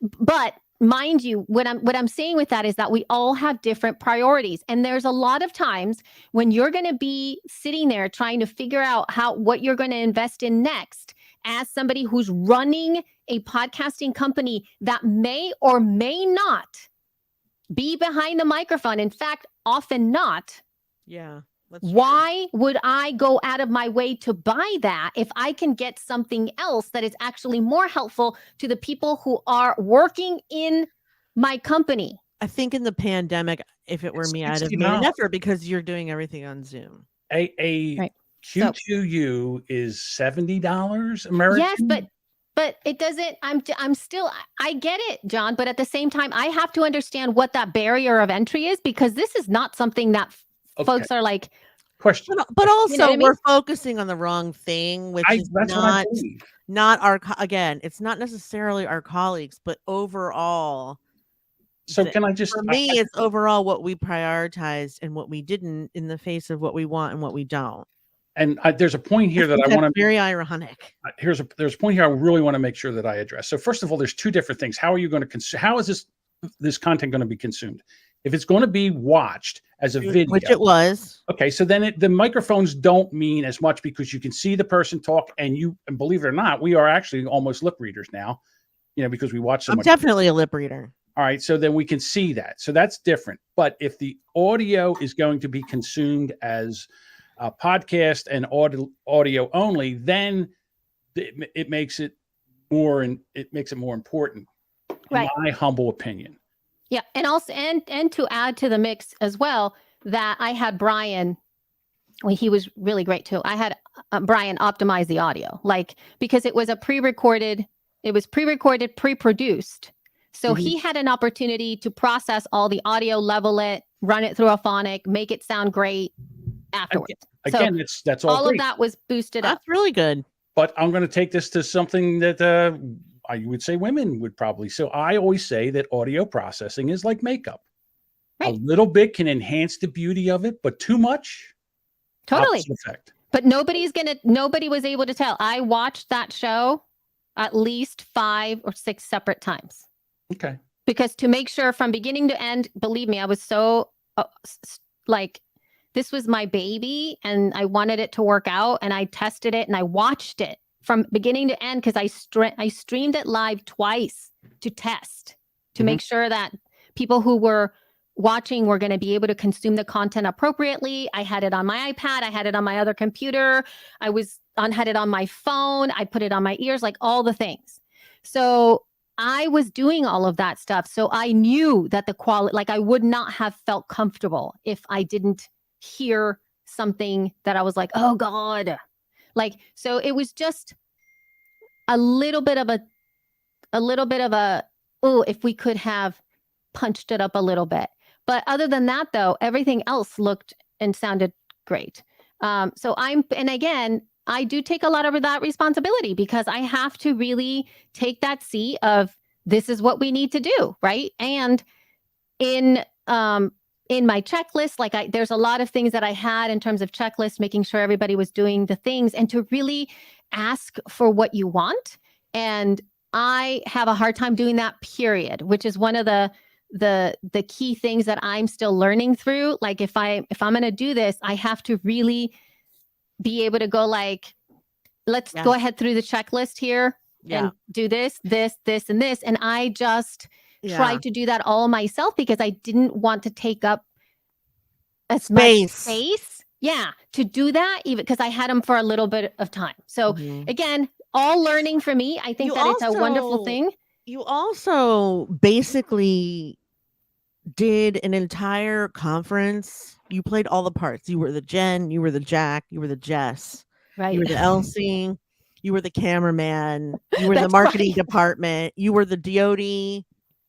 But mind you, what I'm saying with that is that we all have different priorities. And there's a lot of times when you're going to be sitting there trying to figure out what you're going to invest in next as somebody who's running a podcasting company that may or may not be behind the microphone. In fact, often not. Yeah. Why would I go out of my way to buy that if I can get something else that is actually more helpful to the people who are working in my company? I think in the pandemic, if it were me, I'd have made an effort because you're doing everything on Zoom. Right. Q2U is $70 American. Yes, but it doesn't. I'm still. I get it, John. But at the same time, I have to understand what that barrier of entry is, because this is not something that folks are like. Question. But also, we're focusing on the wrong thing, which is not our. Again, it's not necessarily our colleagues, but overall. So can I just? For me, it's overall what we prioritized and what we didn't in the face of what we want and what we don't. And there's a point here that I want to. Very ironic. There's a point here I really want to make sure that I address. So first of all, there's two different things. How are you going to consume? How is this content going to be consumed? If it's going to be watched as a video, which it was, okay. So then the microphones don't mean as much because you can see the person talk, and believe it or not, we are actually almost lip readers now. Because we watch so much. I'm definitely a lip reader. All right, so then we can see that. So that's different. But if the audio is going to be consumed as a podcast and audio only, then it makes it more important, in my humble opinion. Yeah, and also and to add to the mix as well, that I had Brian. He was really great too. I had Brian optimize the audio, because it was pre-recorded, pre-produced. So he had an opportunity to process all the audio, level it, run it through a phonic, make it sound great afterwards. Again, that's all of great. that was boosted up. That's really good. But I'm going to take this to something that I would say women would probably. So I always say that audio processing is like makeup. Right. A little bit can enhance the beauty of it, but too much, Totally. opposite effect. But nobody was able to tell. I watched that show at least 5 or 6 separate times. Okay. Because to make sure from beginning to end, believe me, I was so like, this was my baby and I wanted it to work out, and I tested it and I watched it from beginning to end because I streamed it live twice to test, to make sure that people who were watching were going to be able to consume the content appropriately. I had it on my iPad. I had it on my other computer. Had it on my phone. I put it on my ears, like all the things. So I was doing all of that stuff. So I knew that the quality, like I would not have felt comfortable if I didn't hear something that I was like, oh God. Like, so it was just a little bit of a, oh, if we could have punched it up a little bit. But other than that, though, everything else looked and sounded great. And again, I do take a lot of that responsibility because I have to really take that seat of this is what we need to do, right? And in my checklist, like there's a lot of things that I had in terms of checklist, making sure everybody was doing the things and to really ask for what you want. And I have a hard time doing that, period, which is one of the key things that I'm still learning through. Like if I'm going to do this, I have to really be able to go like, let's go ahead through the checklist here and do this, and this. And I just tried to do that all myself because I didn't want to take up as much space. Yeah, to do that, even because I had them for a little bit of time. So again, all learning for me. I think it's a wonderful thing. You also basically did an entire conference. You played all the parts. You were the Jen, you were the Jack, you were the Jess, right? You were the Elsie, you were the cameraman, you were the marketing department, you were the DOD.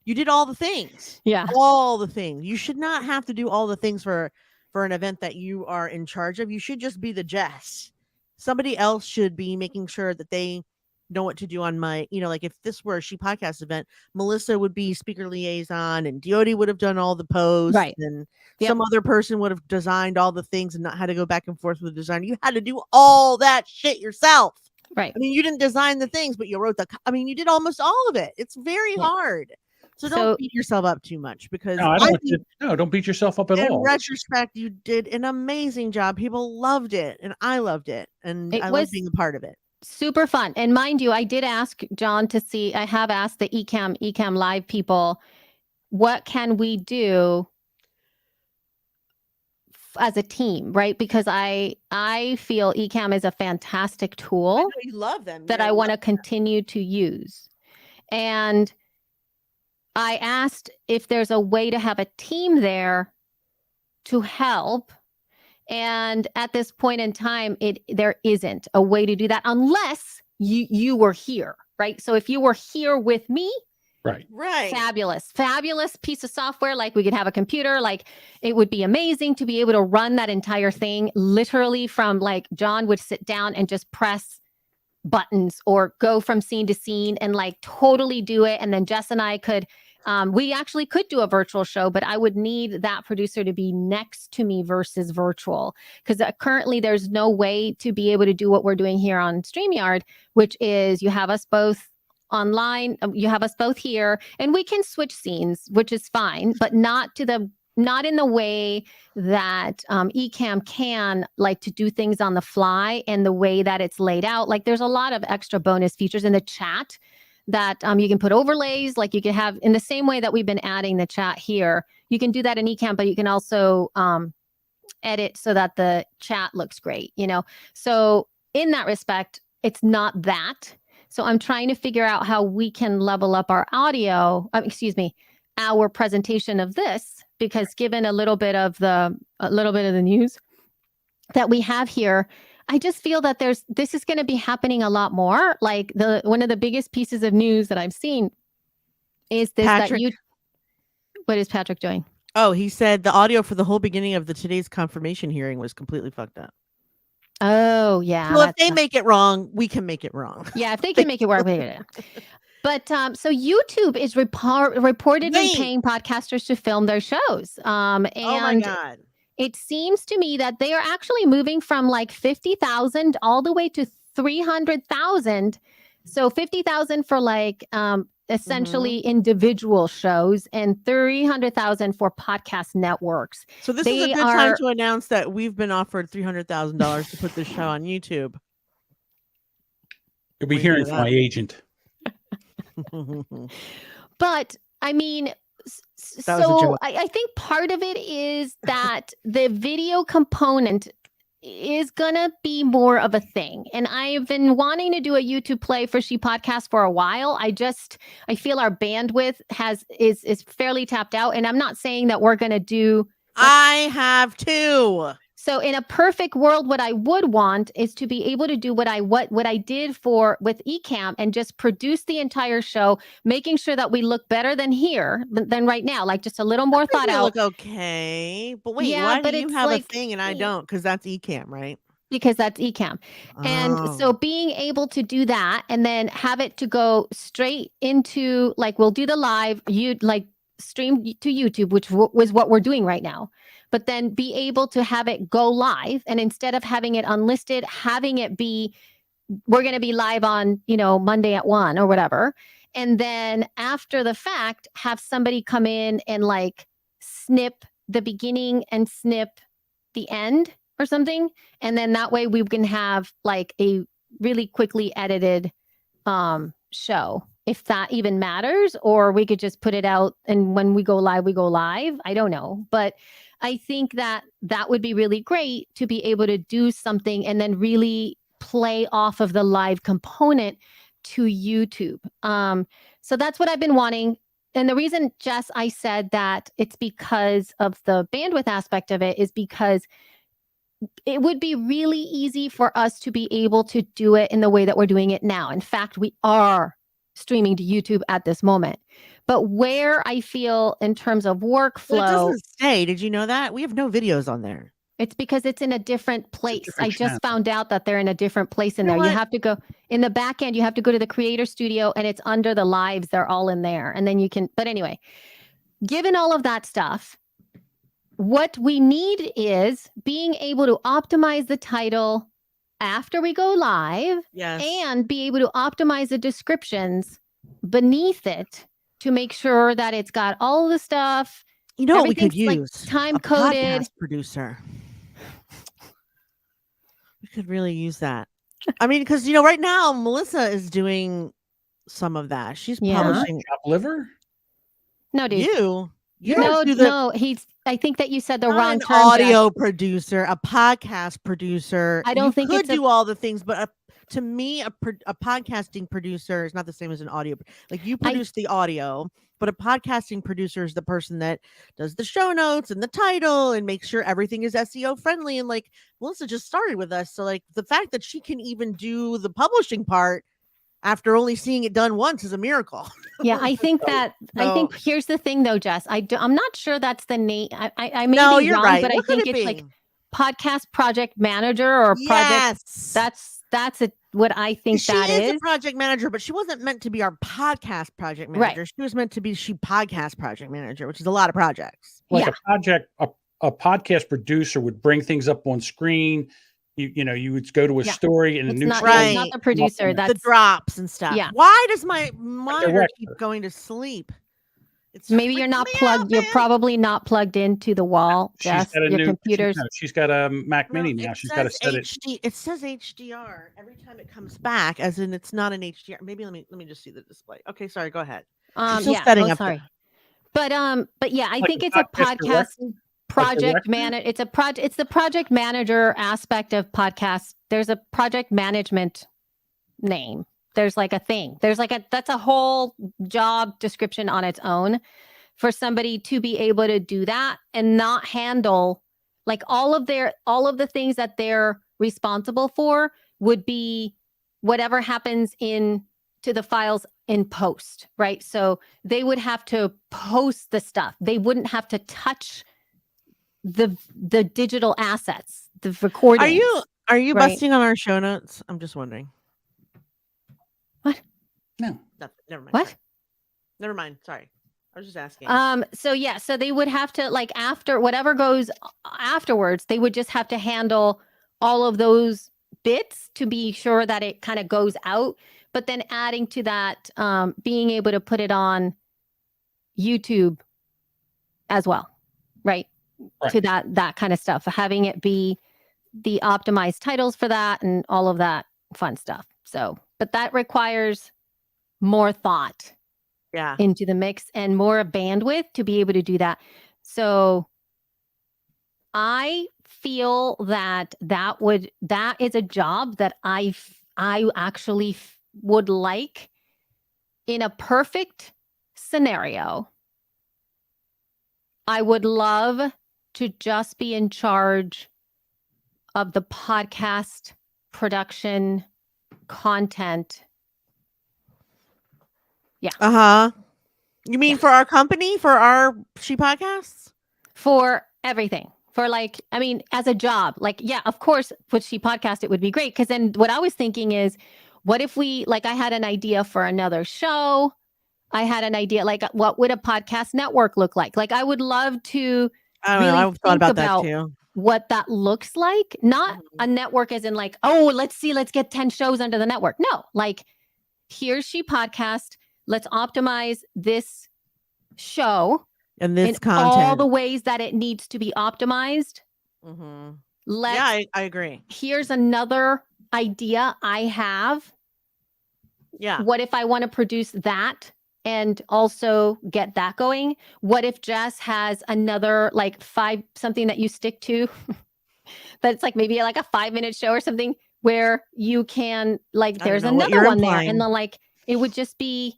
You did all the things. Yeah. All the things. You should not have to do all the things for an event that you are in charge of. You should just be the Jess. Somebody else should be making sure that they know what to do on my, like if this were a She Podcast event, Melissa would be speaker liaison and DOD would have done all the posts. Right. And some other person would have designed all the things and not had to go back and forth with the design. You had to do all that shit yourself. Right. I mean, you didn't design the things, but you wrote you did almost all of it. It's very hard. So don't beat yourself up too much because don't beat yourself up at all. In retrospect, you did an amazing job. People loved it, and I loved it, and I loved being a part of it. Super fun. And mind you, I did ask John to see. I have asked the Ecamm Live people, what can we do as a team, right? Because I feel Ecamm is a fantastic tool. I know you love them. That I want to continue to use, and I asked if there's a way to have a team there to help. And at this point in time, there isn't a way to do that unless you were here, right? So if you were here with me, right, fabulous piece of software. Like we could have a computer, like it would be amazing to be able to run that entire thing literally from like John would sit down and just press buttons or go from scene to scene and like totally do it. And then Jess and I could, we actually could do a virtual show, but I would need that producer to be next to me versus virtual. Because currently there's no way to be able to do what we're doing here on StreamYard, which is you have us both online, you have us both here, and we can switch scenes, which is fine, but not in the way that Ecamm can, like to do things on the fly and the way that it's laid out. Like there's a lot of extra bonus features in the chat that you can put overlays, like you can have in the same way that we've been adding the chat here. You can do that in Ecamm, but you can also edit so that the chat looks great, So in that respect, it's not that. So I'm trying to figure out how we can level up our audio, our presentation of this, because given a little bit of the news that we have here, I just feel that this is going to be happening a lot more. Like one of the biggest pieces of news that I've seen is this, what is Patrick doing? Oh, he said the audio for the whole beginning of today's confirmation hearing was completely fucked up. Oh, yeah. So if they make it wrong, we can make it wrong. Yeah, if they can make it work, make it. But so YouTube is reportedly Wait. paying podcasters to film their shows. Oh my And God. it seems to me that they are actually moving from like 50,000 all the way to 300,000. So 50,000 for like essentially individual shows and 300,000 for podcast networks. So this is a good time to announce that we've been offered $300,000 to put this show on YouTube. You'll be hearing from my agent. But I mean, so I think part of it is that the video component is gonna be more of a thing. And I've been wanting to do a YouTube play for She Podcast for a while. I feel our bandwidth is fairly tapped out. And I'm not saying that we're gonna do. I have too. So in a perfect world, what I would want is to be able to do what I did with Ecamm and just produce the entire show, making sure that we look better than right now, like just a little more thought out. Look okay, but wait, why do you have a thing and I don't? Because that's Ecamm, right? Because that's Ecamm. And so being able to do that and then have it to go straight into like we'll do the live, stream to YouTube, which was what we're doing right now. But then be able to have it go live, and instead of having it unlisted, having it be, we're going to be live on, Monday at 1 or whatever. And then after the fact, have somebody come in and like snip the beginning and snip the end or something. And then that way we can have like a really quickly edited show, if that even matters, or we could just put it out and when we go live, we go live. I don't know. But I think that would be really great to be able to do something and then really play off of the live component to YouTube. So that's what I've been wanting. And the reason, Jess, I said that it's because of the bandwidth aspect of it is because it would be really easy for us to be able to do it in the way that we're doing it now. In fact, we are streaming to YouTube at this moment. But where I feel in terms of workflow, it doesn't stay. Did you know that? We have no videos on there. It's because it's in a different place. I just found out that they're in a different place in there. You have to go in the back end. You have to go to the creator studio and it's under the lives. They're all in there. And then you can, but anyway, given all of that stuff, what we need is being able to optimize the title after we go live, and be able to optimize the descriptions beneath it to make sure that it's got all the stuff. You know what we could use? Like time-coded. Podcast producer. We could really use that. I mean, because, right now, Melissa is doing some of that. She's publishing. Chop liver? No, dude. No, I think that you said the wrong an term. Audio producer, a podcast producer. I don't think could do all the things, but to me, a podcasting producer is not the same as an audio. Like you produce the audio, but a podcasting producer is the person that does the show notes and the title and makes sure everything is SEO friendly. And like Melissa just started with us, so like the fact that she can even do the publishing part after only seeing it done once is a miracle. Yeah, I think that. I think here's the thing, though, Jess. I'm not sure that's the name. I may be wrong, right. but I think it's like podcast project manager or project. That's what I think she that is. A project manager, but she wasn't meant to be our podcast project manager. Right. She was meant to be She Podcast project manager, which is a lot of projects. Like a podcast producer would bring things up on screen. You would go to a story and a new show. It's not the producer. That's the drops and stuff. Yeah. Why does my monitor keep going to sleep? It's maybe you're not plugged. You're probably not plugged into the wall. Jess, your computer's. She's got a Mac Mini now. She's got to set it. It says HDR every time it comes back, as in it's not an HDR. Maybe let me just see the display. Okay, sorry. Go ahead. Setting up. Sorry. But yeah, I think it's a podcast. Project manager. It's the project manager aspect of podcasts. There's a project management name. There's like a thing. That's a whole job description on its own for somebody to be able to do that and not handle like all of the things that they're responsible for would be whatever happens to the files in post, right? So they would have to post the stuff. They wouldn't have to touch the digital assets, the recording. Are you Right. busting on our show notes? I'm just wondering. No. Nothing. Never mind. What? Sorry. Never mind. Sorry. I was just asking. So they would have to, like, after whatever goes afterwards, they would just have to handle all of those bits to be sure that it kind of goes out. But then adding to that, being able to put it on YouTube as well, right? Right. To that kind of stuff, having it be the optimized titles for that and all of that fun stuff. So, but that requires more thought Yeah. into the mix and more bandwidth to be able to do that. So I feel that that is a job that I actually would like. In a perfect scenario, I would love to just be in charge of the podcast production content. Yeah. Uh-huh. You mean for our company, for our She Podcasts? For everything. For, like, I mean, as a job, like, yeah, of course, with She Podcast, it would be great. Because then what I was thinking is, what if we, like, I had an idea for another show. I had an idea, like, what would a podcast network look like? Like, I would love to I don't know. really I've thought think about that about too. what that looks like. Not Mhm. a network as in, like, oh, let's get 10 shows under the network. No, like, here's She Podcast. Let's optimize this show And this in all the content. ways that it needs to be optimized. Mhm. Let's, Yeah, I agree. here's another idea I have. Yeah. What if I want to produce that and also get that going? What if Jess has another, like, something that you stick to that's like maybe like a 5-minute show or something where you can, like, I don't there's know what another you're one there, implying. and then, like, it would just be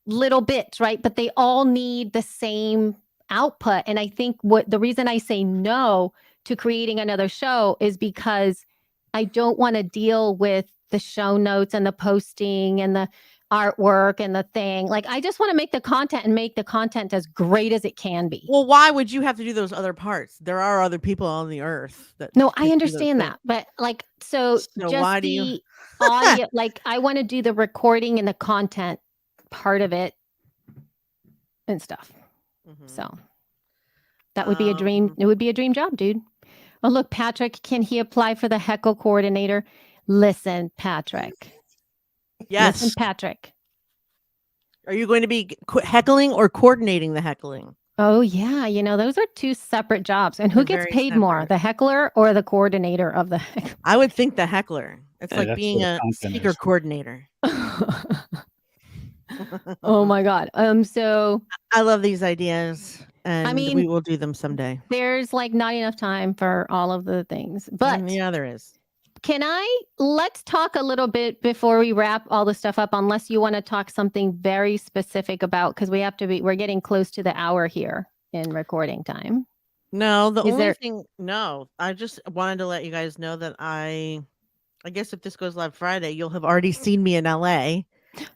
little bits, right? But they all need the same output. And I think the reason I say no to creating another show is because I don't want to deal with the show notes and the posting and the artwork and the thing. Like, I just want to make the content and make the content as great as it can be. Well, why would you have to do those other parts? There are other people on the earth that No, can I do those understand things. that. But, like, so So just why do you the audio, like, I want to do the recording and the content part of it and stuff. Mhm. So that would be a dream. It would be a dream job, dude. Oh, look, Patrick, can he apply for the heckle coordinator? Listen, Patrick. Yes. Listen, Patrick. Are you going to be heckling or coordinating the heckling? Oh, yeah. You know, those are two separate jobs. And who They're gets very paid more, separate. the heckler or the coordinator of the heckle? I would think the heckler. It's Yeah, like that's being where the a content speaker is. coordinator. Oh, my God. So I love these ideas, and mean, we will do them someday. there's, like, not enough time for all of the things. But Yeah, there is. let's talk a little bit before we wrap all the stuff up, unless you want to talk something very specific about, because we're getting close to the hour here in recording time. No, the Is only there- thing, no, I just wanted to let you guys know that I guess if this goes live Friday, you'll have already seen me in LA.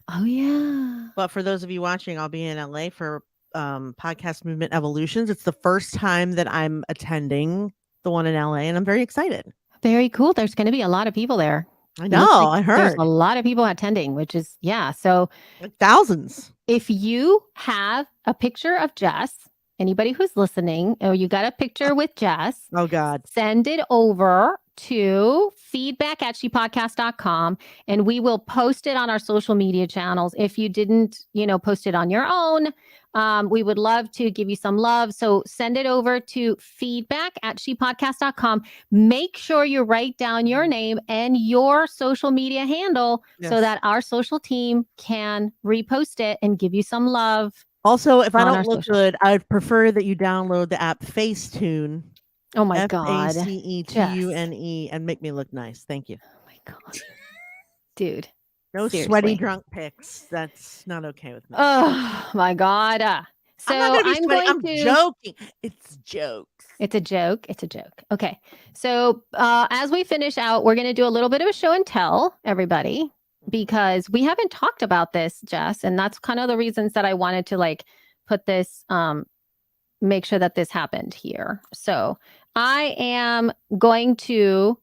Oh, yeah. But for those of you watching, I'll be in LA for Podcast Movement Evolutions. It's the first time that I'm attending the one in LA, and I'm very excited. Very cool. There's going to be a lot of people there. I It know, looks like I there's heard. a lot of people attending, which is, yeah. So Like thousands. if you have a picture of Jess, anybody who's listening, or you got a picture with Jess, Oh, God. send it over to feedback@shepodcast.com, and we will post it on our social media channels. If you didn't, post it on your own, we would love to give you some love. So send it over to feedback@shepodcast.com. Make sure you write down your name and your social media handle so Yes. that our social team can repost it and give you some love. Also, if I on our don't look social. good, I'd prefer that you download the app Facetune, Oh my God. FACETUNE, and make me look nice. Thank you. Oh my God. Dude. No sweaty Seriously. drunk pics. That's not okay with me. Oh my God. So I'm not gonna be sweaty. I'm to. joking. It's jokes. It's a joke. It's a joke. Okay. So as we finish out, we're going to do a little bit of a show and tell, everybody, because we haven't talked about this, Jess. And that's kind of the reasons that I wanted to, like, put this, make sure that this happened here. So I am going to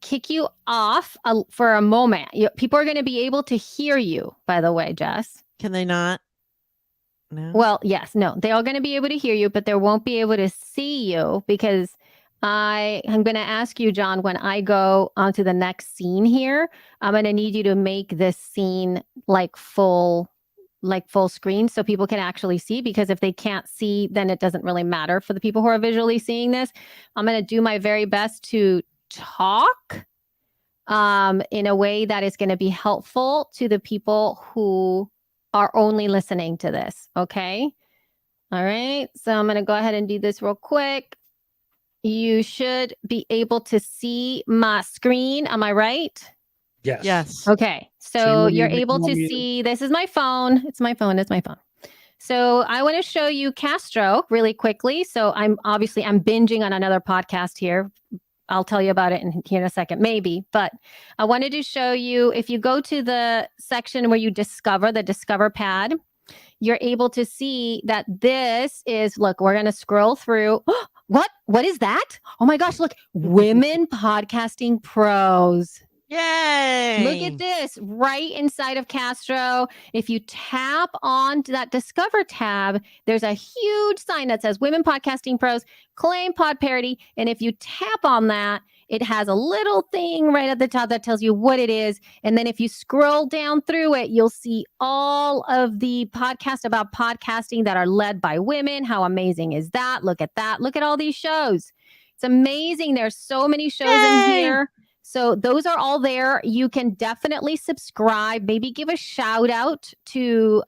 kick you off for a moment. People are going to be able to hear you, by the way, Jess. Can they not? No. Well, yes, no, they are going to be able to hear you, but they won't be able to see you because I'm going to ask you, John, when I go on to the next scene here, I'm going to need you to make this scene like full screen so people can actually see, because if they can't see, then it doesn't really matter for the people who are visually seeing this. I'm going to do my very best to talk in a way that is going to be helpful to the people who are only listening to this. Okay. All right. So I'm going to go ahead and do this real quick. You should be able to see my screen. Am I right? Yes. Yes. Okay. So you're able to see, this is my phone. It's my phone. So I want to show you Castro really quickly. So I'm binging on another podcast here. I'll tell you about it here in a second, maybe. But I wanted to show you, if you go to the section where you discover the Discover pad, you're able to see that this is, look, we're going to scroll through. What is that? Oh my gosh, look, Women Podcasting Pros. Yay! Look at this right inside of Castro. If you tap on that Discover tab, there's a huge sign that says Women Podcasting Pros, Claim Pod Parody. And if you tap on that, it has a little thing right at the top that tells you what it is. And then if you scroll down through it, you'll see all of the podcasts about podcasting that are led by women. How amazing is that? Look at that. Look at all these shows. It's amazing. There's so many shows in here. So those are all there. You can definitely subscribe, maybe give a shout out to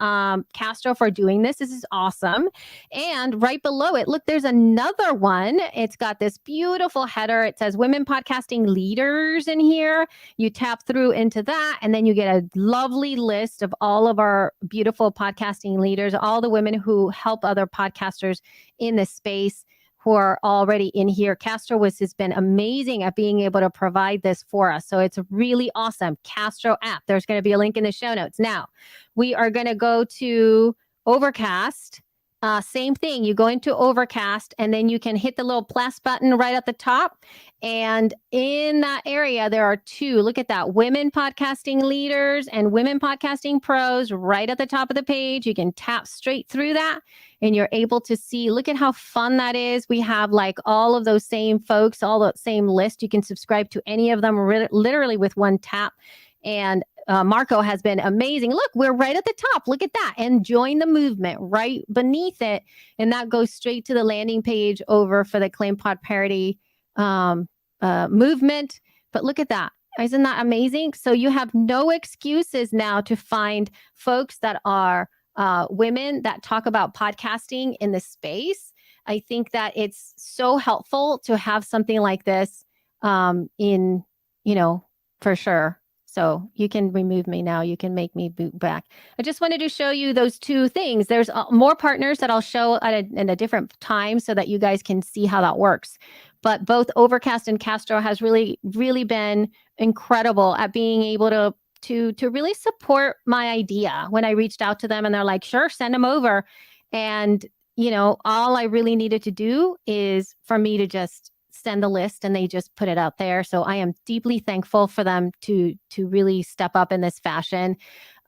Castro for doing this. This is awesome. And right below it, look, there's another one. It's got this beautiful header. It says Women Podcasting Leaders in here. You tap through into that, and then you get a lovely list of all of our beautiful podcasting leaders, all the women who help other podcasters in this space, who are already in here. Castro has been amazing at being able to provide this for us. So it's really awesome. Castro app. There's going to be a link in the show notes. Now, we are going to go to Overcast. Same thing. You go into Overcast, and then you can hit the little plus button right at the top. And in that area, there are two. Look at that. Women Podcasting Leaders and Women Podcasting Pros right at the top of the page. You can tap straight through that, and you're able to see, look at how fun that is. We have like all of those same folks, all the same list. You can subscribe to any of them literally with one tap. And Marco has been amazing. Look, we're right at the top. Look at that. And join the movement right beneath it. And that goes straight to the landing page over for the Claim Pod Parody movement. But look at that. Isn't that amazing? So you have no excuses now to find folks that are women that talk about podcasting in this space. I think that it's so helpful to have something like this for sure. So you can remove me now. You can make me boot back. I just wanted to show you those two things. There's more partners that I'll show in a different time so that you guys can see how that works. But both Overcast and Castro has really, really been incredible at being able to really support my idea. When I reached out to them and they're like, sure, send them over. And, all I really needed to do is for me to just send the list, and they just put it out there. So I am deeply thankful for them to really step up in this fashion.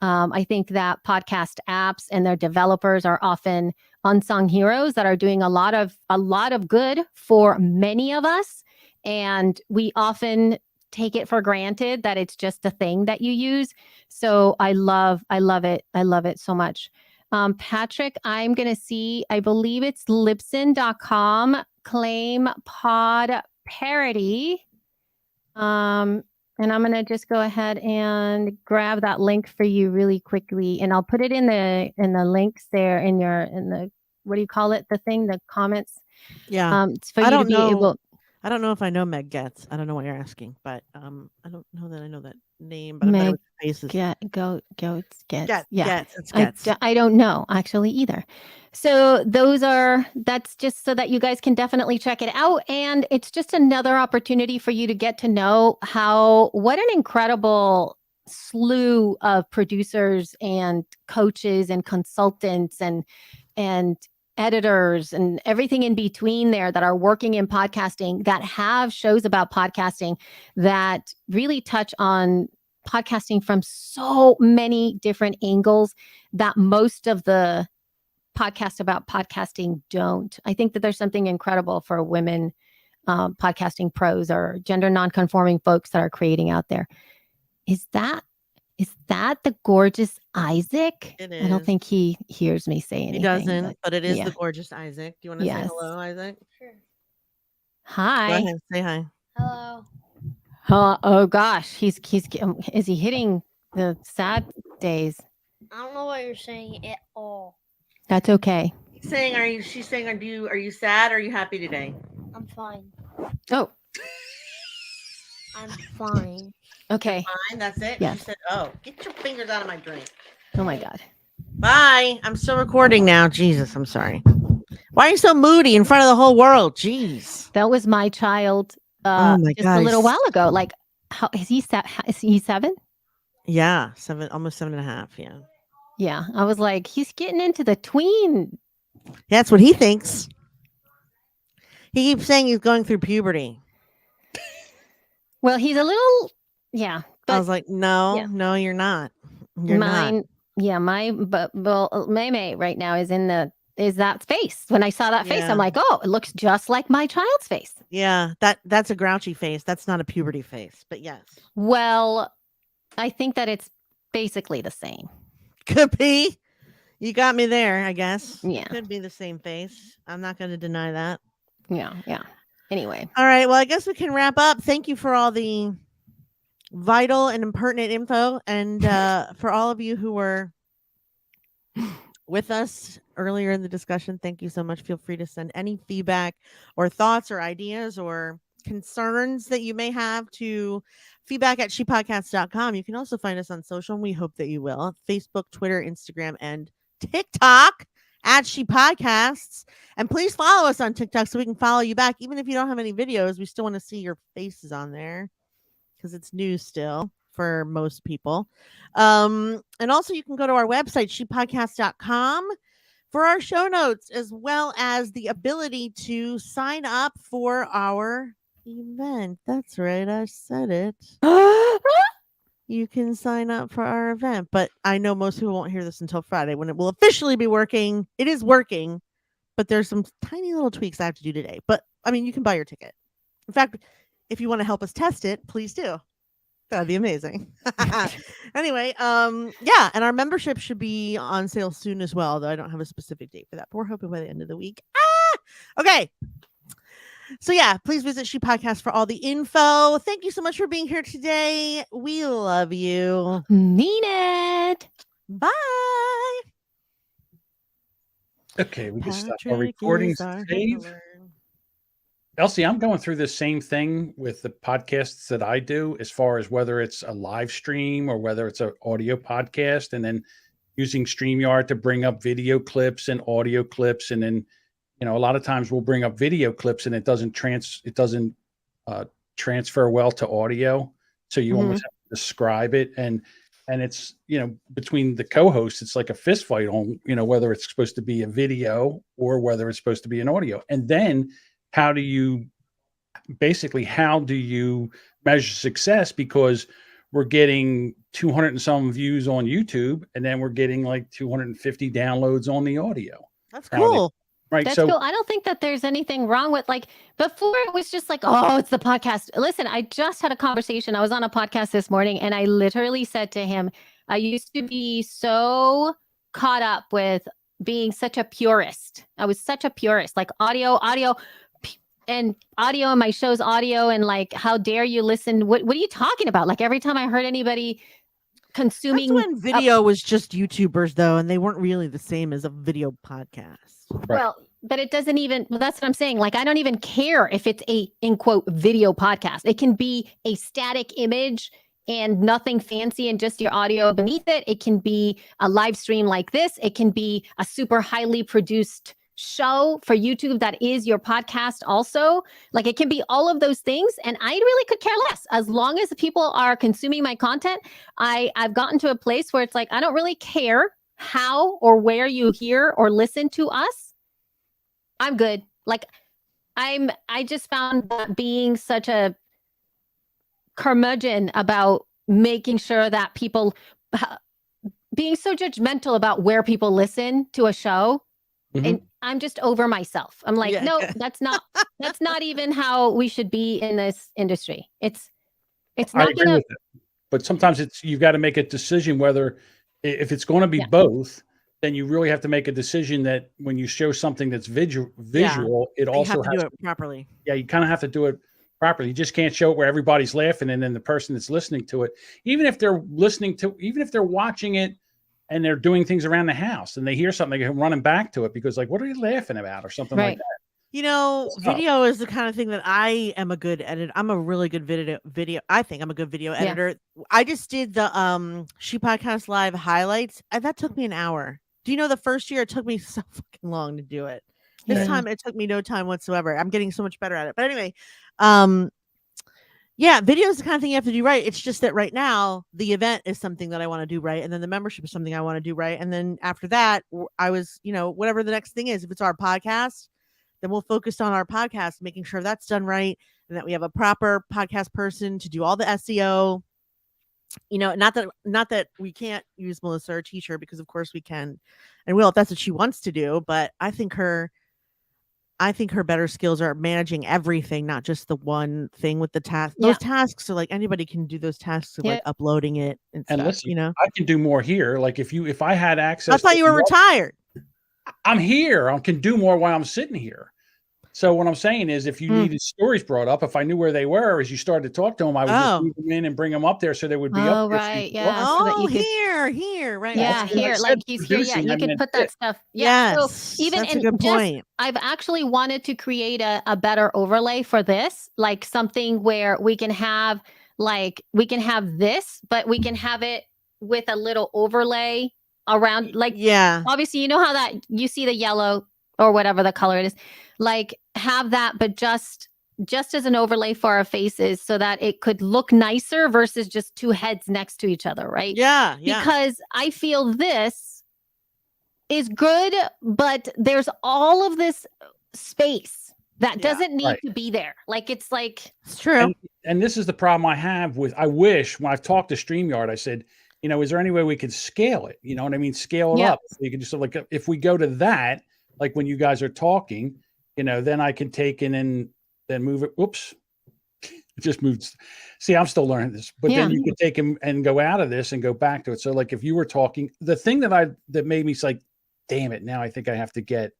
I think that podcast apps and their developers are often unsung heroes that are doing a lot of good for many of us. And we often take it for granted that it's just a thing that you use. So I love it. I love it so much. Patrick, I'm going to see, I believe it's Libsyn.com, Claim Pod Parody. And I'm going to just go ahead and grab that link for you really quickly. And I'll put it in the links there in the, what do you call it? The thing, the comments. Yeah. It's for you to be able. I don't know if I know Meg Getz. I don't know what you're asking, but I don't know that I know that name, but I'm better with faces. Getz. Getz. Yeah. It's Getz. I don't know actually either. So that's just so that you guys can definitely check it out. And it's just another opportunity for you to get to know what an incredible slew of producers and coaches and consultants and editors and everything in between there that are working in podcasting that have shows about podcasting that really touch on podcasting from so many different angles that most of the podcasts about podcasting don't. I think that there's something incredible for women podcasting pros or gender nonconforming folks that are creating out there. Is that the gorgeous Isaac? It I don't is. think he hears me say anything. He doesn't, but it is yeah. the gorgeous Isaac. Do you want to say Yes. hello, Isaac? Sure. Hi. Go ahead, say hi. Hello. Oh gosh, is he hitting the sad days? I don't know what you're saying at all. That's okay. She's saying, are you sad or are you happy today? I'm fine. Oh, I'm fine. okay. Fine, that's it. Yes. She said, oh, get your fingers out of my drink. Oh my God. Bye. I'm still recording now. Jesus, I'm sorry. Why are you so moody in front of the whole world? Jeez. That was my child Oh my just a little gosh. while ago. Like, how is he? Is he 7? Yeah, almost 7.5. Yeah. Yeah. I was like, he's getting into the tween. That's what he thinks. He keeps saying he's going through puberty. Well, he's a little, yeah. I was like, no, yeah. no, you're not. You're mine, not. yeah, Maymay right now is that face. When I saw that face, Yeah. I'm like, oh, it looks just like my child's face. Yeah, that's a grouchy face. That's not a puberty face, but yes. Well, I think that it's basically the same. Could be. You got me there, I guess. Yeah. Could be the same face. I'm not going to deny that. Yeah. Anyway. All right. Well, I guess we can wrap up. Thank you for all the vital and impertinent info. And for all of you who were with us earlier in the discussion, thank you so much. Feel free to send any feedback or thoughts or ideas or concerns that you may have to feedback@shepodcast.com. You can also find us on social, and we hope that you will. Facebook, Twitter, Instagram, and TikTok @ShePodcasts. And please follow us on TikTok so we can follow you back. Even if you don't have any videos, we still want to see your faces on there because it's new still for most people. And also you can go to our website, shepodcast.com, for our show notes, as well as the ability to sign up for our event. That's right. I said it. You can sign up for our event, but I know most people won't hear this until Friday when it will officially be working. It is working, but there's some tiny little tweaks I have to do today. But I mean, you can buy your ticket. In fact, if you want to help us test it, please do. That'd be amazing. Anyway, yeah, and our membership should be on sale soon as well, though I don't have a specific date for that, but we're hoping by the end of the week. Okay. So yeah, please visit She Podcast for all the info. Thank you so much for being here today. We love you. Mean it. Bye. Okay, we can stop our Patrick recording. is our Save. handler. Elsie, I'm going through the same thing with the podcasts that I do, as far as whether it's a live stream or whether it's an audio podcast, and then using StreamYard to bring up video clips and audio clips. And then, a lot of times we'll bring up video clips and it doesn't transfer well to audio. So you almost have to describe it. And it's, between the co-hosts, it's like a fist fight on, whether it's supposed to be a video or whether it's supposed to be an audio. And then how do you measure success? Because we're getting 200 and some views on YouTube, and then we're getting like 250 downloads on the audio. That's cool. Right. That's so cool. I don't think that there's anything wrong with, like, before it was just like, oh, it's the podcast. Listen, I just had a conversation. I was on a podcast this morning and I literally said to him, I used to be so caught up with being such a purist. I was such a purist, like audio and my show's audio, and like, how dare you listen? What are you talking about? Like, every time I heard anybody consuming. That's when video was just YouTubers, though, and they weren't really the same as a video podcast. Right. Well, but it doesn't even, well, that's what I'm saying. Like, I don't even care if it's a, in quote, video podcast. It can be a static image and nothing fancy and just your audio beneath it. It can be a live stream like this. It can be a super highly produced show for YouTube that is your podcast also. Like, it can be all of those things, and I really could care less. As long as people are consuming my content, I've gotten to a place where it's like, I don't really care how or where you hear or listen to us. I'm good. Like I just found that being such a curmudgeon about making sure that people being so judgmental about where people listen to a show. And I'm just over myself. I'm like, no, that's not even how we should be in this industry. It's I not agree gonna with it. But sometimes you've got to make a decision whether if it's going to be both, then you really have to make a decision that when you show something that's visual, it You also have to has do it properly. Yeah, you kind of have to do it properly. You just can't show it where everybody's laughing and then the person that's listening to it, even if they're watching it and they're doing things around the house and they hear something, they go running back to it because like, what are you laughing about or something like that? You know, video is the kind of thing that I am a good editor. I'm a really good video. I think I'm a good video editor. I just did the She Podcast Live highlights. And that took me an hour. Do you know the first year it took me so fucking long to do it? This time it took me no time whatsoever. I'm getting so much better at it. But anyway, video is the kind of thing you have to do right. It's just that right now the event is something that I want to do right, and then the membership is something I want to do right, and then after that, I was, whatever the next thing is, if it's our podcast, then we'll focus on our podcast, making sure that's done right, and that we have a proper podcast person to do all the SEO. Not that we can't use Melissa or Teacher, because of course we can, and will if that's what she wants to do. But I think her better skills are managing everything, not just the one thing with the task. Those tasks are like anybody can do those tasks of like uploading it and stuff. Listen, I can do more here. Like if I had access, I thought you were retired. I'm here. I can do more while I'm sitting here. So what I'm saying is, if you needed stories brought up, if I knew where they were as you started to talk to them, I would just move them in and bring them up there so they would be up there. Right. So yeah. Oh, so here. Right. Yeah, here. Like he's here. Yeah, you can put that stuff. Yeah. Yes, so even that's a good point. I've actually wanted to create a better overlay for this, like something where we can have this, but we can have it with a little overlay around. Like, obviously, you know how that you see the yellow or whatever the color it is, like have that, but just as an overlay for our faces so that it could look nicer versus just two heads next to each other, right? Yeah. Because I feel this is good, but there's all of this space that doesn't need to be there. Like, it's true. And this is the problem I have with, I wish when I've talked to StreamYard, I said, is there any way we could scale it? You know what I mean? Scale it up. So you can just like, if we go to that, like when you guys are talking, then I can take and then move it. Whoops. It just moved. See, I'm still learning this, but then you can take him and go out of this and go back to it. So like if you were talking, the thing that made me like, damn it, now I think I have to get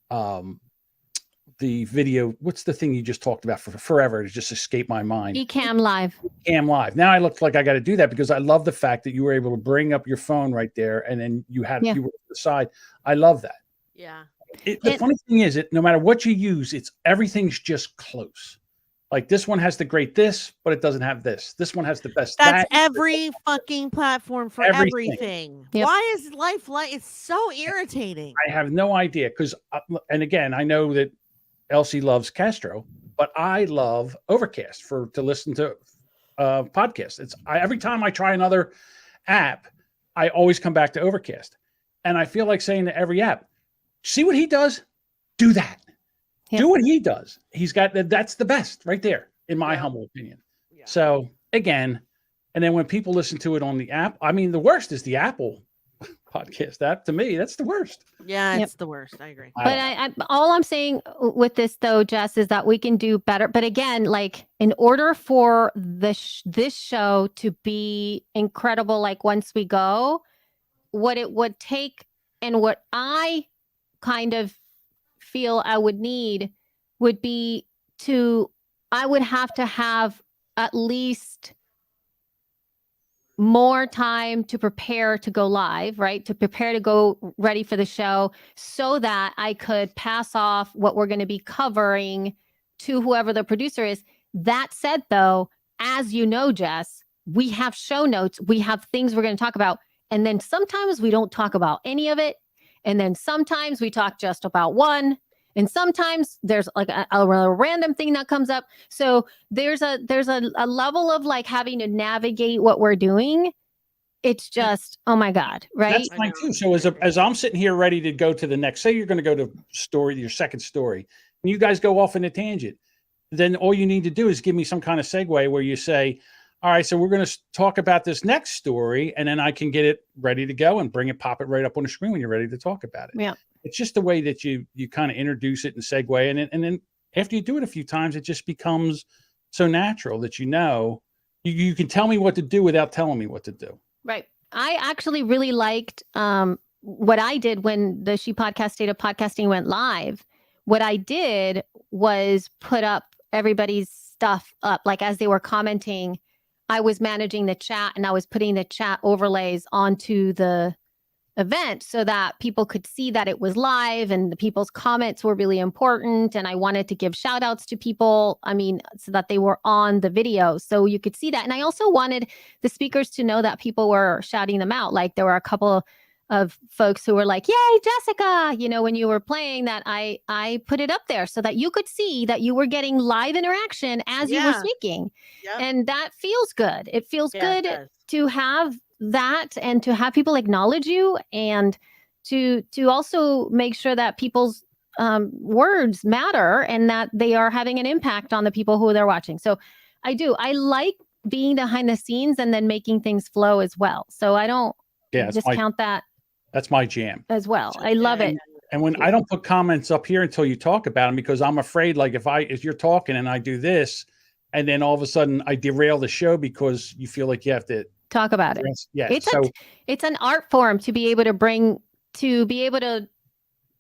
the video. What's the thing you just talked about for forever? It just escaped my mind. Cam Live. Now I look like I got to do that because I love the fact that you were able to bring up your phone right there and then you were to the side. I love that. Yeah. The funny thing is, no matter what you use, everything's just close. Like this one has the great this, but it doesn't have this. This one has the best. That's every fucking platform for everything. Yep. Why is life like it's so irritating? I have no idea because, and again, I know that Elsie loves Castro, but I love Overcast to listen to podcasts. Every time I try another app, I always come back to Overcast, and I feel like saying to every app, see what he does, do that. Yeah. Do what he does. He's got that's the best right there, in my humble opinion. Yeah. So again, and then when people listen to it on the app, I mean, the worst is the Apple podcast app. To me, that's the worst. Yeah, it's the worst. I agree. But all I'm saying with this though, Jess, is that we can do better. But again, like in order for this show to be incredible, like once we go, what it would take and what I kind of feel I would need would be I would have to have at least more time to prepare to go live, right? To prepare to go ready for the show so that I could pass off what we're going to be covering to whoever the producer is. That said, though, as you know, Jess, we have show notes. We have things we're going to talk about. And then sometimes we don't talk about any of it. And then sometimes we talk just about one. And sometimes there's like a random thing that comes up. So there's a level of like having to navigate what we're doing it's just, oh my God, right? That's I fine know. too. So as I'm sitting here ready to go to the next, say you're going to go to your second story, and you guys go off in a tangent, then all you need to do is give me some kind of segue where you say, all right, so we're going to talk about this next story, and then I can get it ready to go and pop it right up on the screen when you're ready to talk about it. Yeah. It's just the way that you kind of introduce it and segue, and then after you do it a few times, it just becomes so natural that you can tell me what to do without telling me what to do. Right. I actually really liked what I did when the She Podcast State of Podcasting went live. What I did was put up everybody's stuff up. Like as they were commenting, I was managing the chat and I was putting the chat overlays onto the event so that people could see that it was live and the people's comments were really important. And I wanted to give shout outs to people, so that they were on the video so you could see that. And I also wanted the speakers to know that people were shouting them out. Like there were a couple of folks who were like, yay, Jessica, when you were playing that, I put it up there so that you could see that you were getting live interaction as you were speaking. Yep. And that feels good. It feels good it to have that and to have people acknowledge you and to also make sure that people's words matter and that they are having an impact on the people who they're watching. So I like being behind the scenes and then making things flow as well. So I don't discount that. That's my jam as well. I love it. And when I don't put comments up here until you talk about them, because I'm afraid, like if you're talking and I do this, and then all of a sudden I derail the show because you feel like you have to talk about it. Yeah. It's an art form to be able to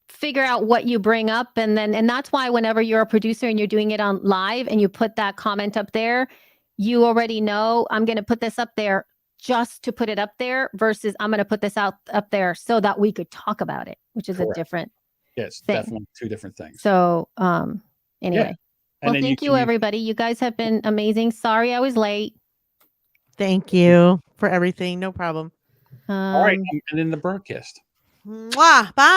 figure out what you bring up. And that's why whenever you're a producer and you're doing it on live and you put that comment up there, you already know I'm going to put this up there just to put it up there versus I'm going to put this up there so that we could talk about it, which is Correct. a different Yes, thing. definitely two different things. So anyway. Yeah. Well, thank you, everybody. You guys have been amazing. Sorry I was late. Thank you for everything. No problem. All right. And then the broadcast. Mwah. Bye.